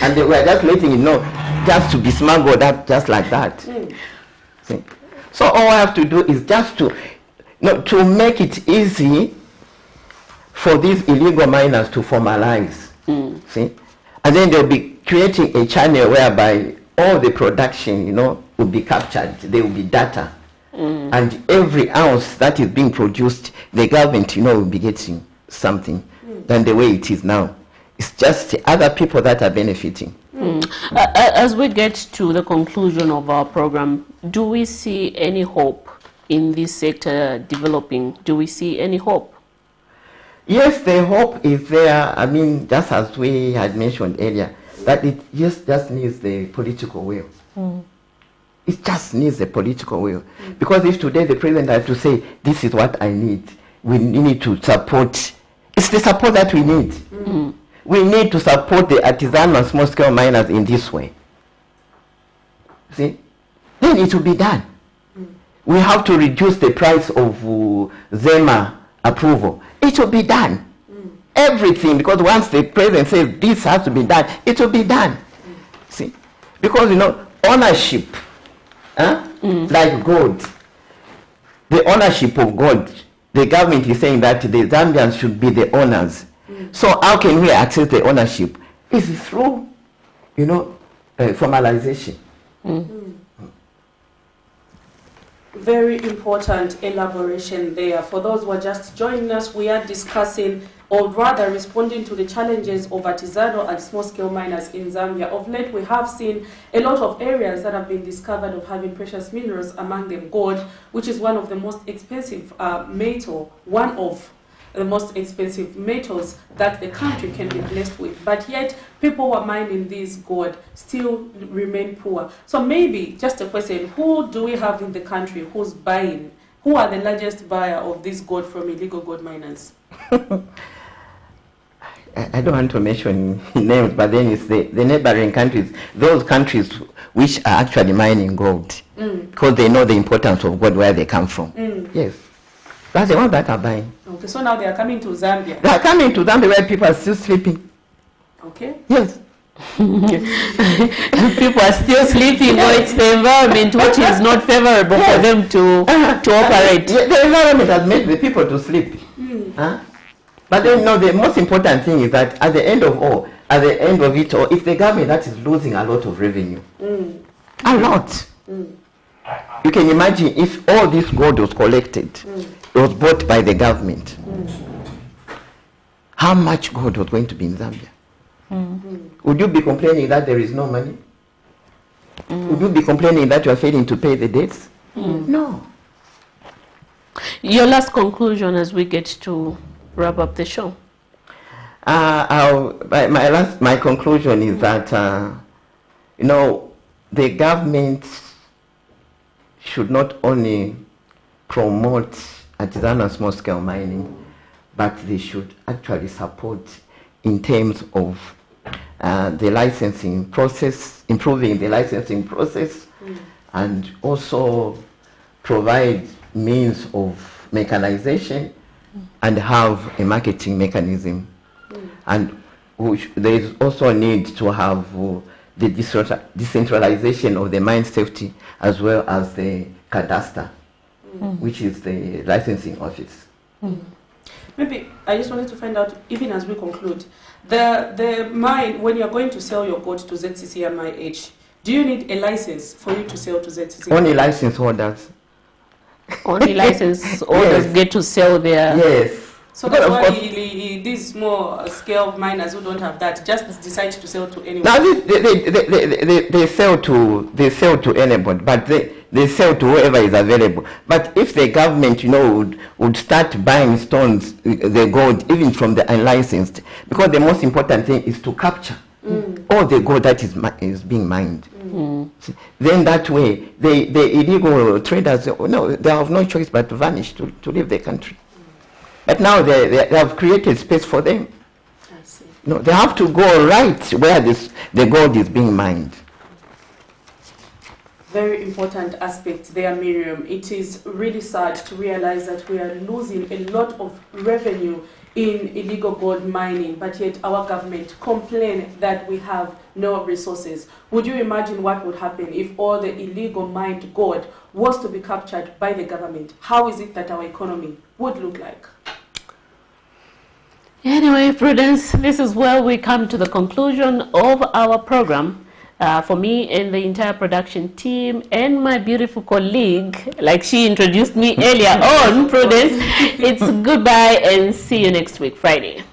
And we are just letting it just to be smuggled up just like that. See? So all I have to do is just to make it easy for these illegal miners to formalize. See? And then they'll be creating a channel whereby all the production, will be captured. There will be data. And every ounce that is being produced, the government, will be getting something than the way it is now. It's just the other people that are benefiting.
As we get to the conclusion of our program, do we see any hope in this sector developing? Do we see any hope?
Yes, the hope is there. I mean, just as we had mentioned earlier, that it just needs the political will. It just needs the political will. Because if today the president had to say, this is what I need, we need to support, it's the support that we need. We need to support the artisanal and small-scale miners in this way. See? Then it will be done. We have to reduce the price of ZEMA approval. It will be done. Everything, because once the president says this has to be done, it will be done. See? Because, ownership, like gold, the ownership of gold, the government is saying that the Zambians should be the owners. So how can we access the ownership? It's through, formalization.
Very important elaboration there. For those who are just joining us, we are discussing, or rather responding to the challenges of artisanal and small-scale miners in Zambia. Of late, we have seen a lot of areas that have been discovered of having precious minerals, among them gold, which is one of the most expensive one of the most expensive metals that the country can be blessed with. But yet, people who are mining this gold still remain poor. So maybe, just a question, who do we have in the country who's buying? Who are the largest buyer of this gold from illegal gold miners?
I don't want to mention names, but then it's the neighboring countries, those countries which are actually mining gold, because they know the importance of gold, where they come from. Yes. That's the ones that are buying.
Okay, so now they are coming to Zambia.
They are coming to Zambia where people are still sleeping.
Okay.
Yes.
People are still sleeping, or it's the environment which is not favorable for them to operate.
The environment has made the people to sleep. But then, the most important thing is that at the end of it all, it's the government that is losing a lot of revenue. A lot. You can imagine if all this gold was collected, it was bought by the government. How much gold was going to be in Zambia? Would you be complaining that there is no money? Would you be complaining that you are failing to pay the debts? No.
Your last conclusion as we get to wrap up the show.
My conclusion is that the government should not only promote artisanal and small-scale mining, but they should actually support in terms of the licensing process, improving the licensing process, and also provide means of mechanization and have a marketing mechanism. And there is also a need to have the decentralization of the mine safety as well as the cadastre, which is the licensing office.
Maybe I just wanted to find out, even as we conclude, the mine, when you're going to sell your gold to ZCCMIH, do you need a license for you to sell to ZCCMIH?
Only license holders.
Only license holders get to sell their...
Yes.
So that's why these small scale miners who don't have that just decide to sell to anyone.
Now they sell to anybody, but they sell to whoever is available. But if the government, would start buying stones, the gold, even from the unlicensed, because the most important thing is to capture all the gold that is being mined. Then that way, the illegal traders, they have no choice but to vanish, to leave the country. But now they have created space for them.
I see.
No, they have to go right where the gold is being mined.
Very important aspect there, Miriam. It is really sad to realize that we are losing a lot of revenue in illegal gold mining, but yet our government complain that we have no resources. Would you imagine what would happen if all the illegal mined gold was to be captured by the government? How is it that our economy would look like?
Anyway, Prudence, this is where we come to the conclusion of our program. For me and the entire production team and my beautiful colleague, like she introduced me earlier on, Prudence, it's goodbye and see you next week, Friday.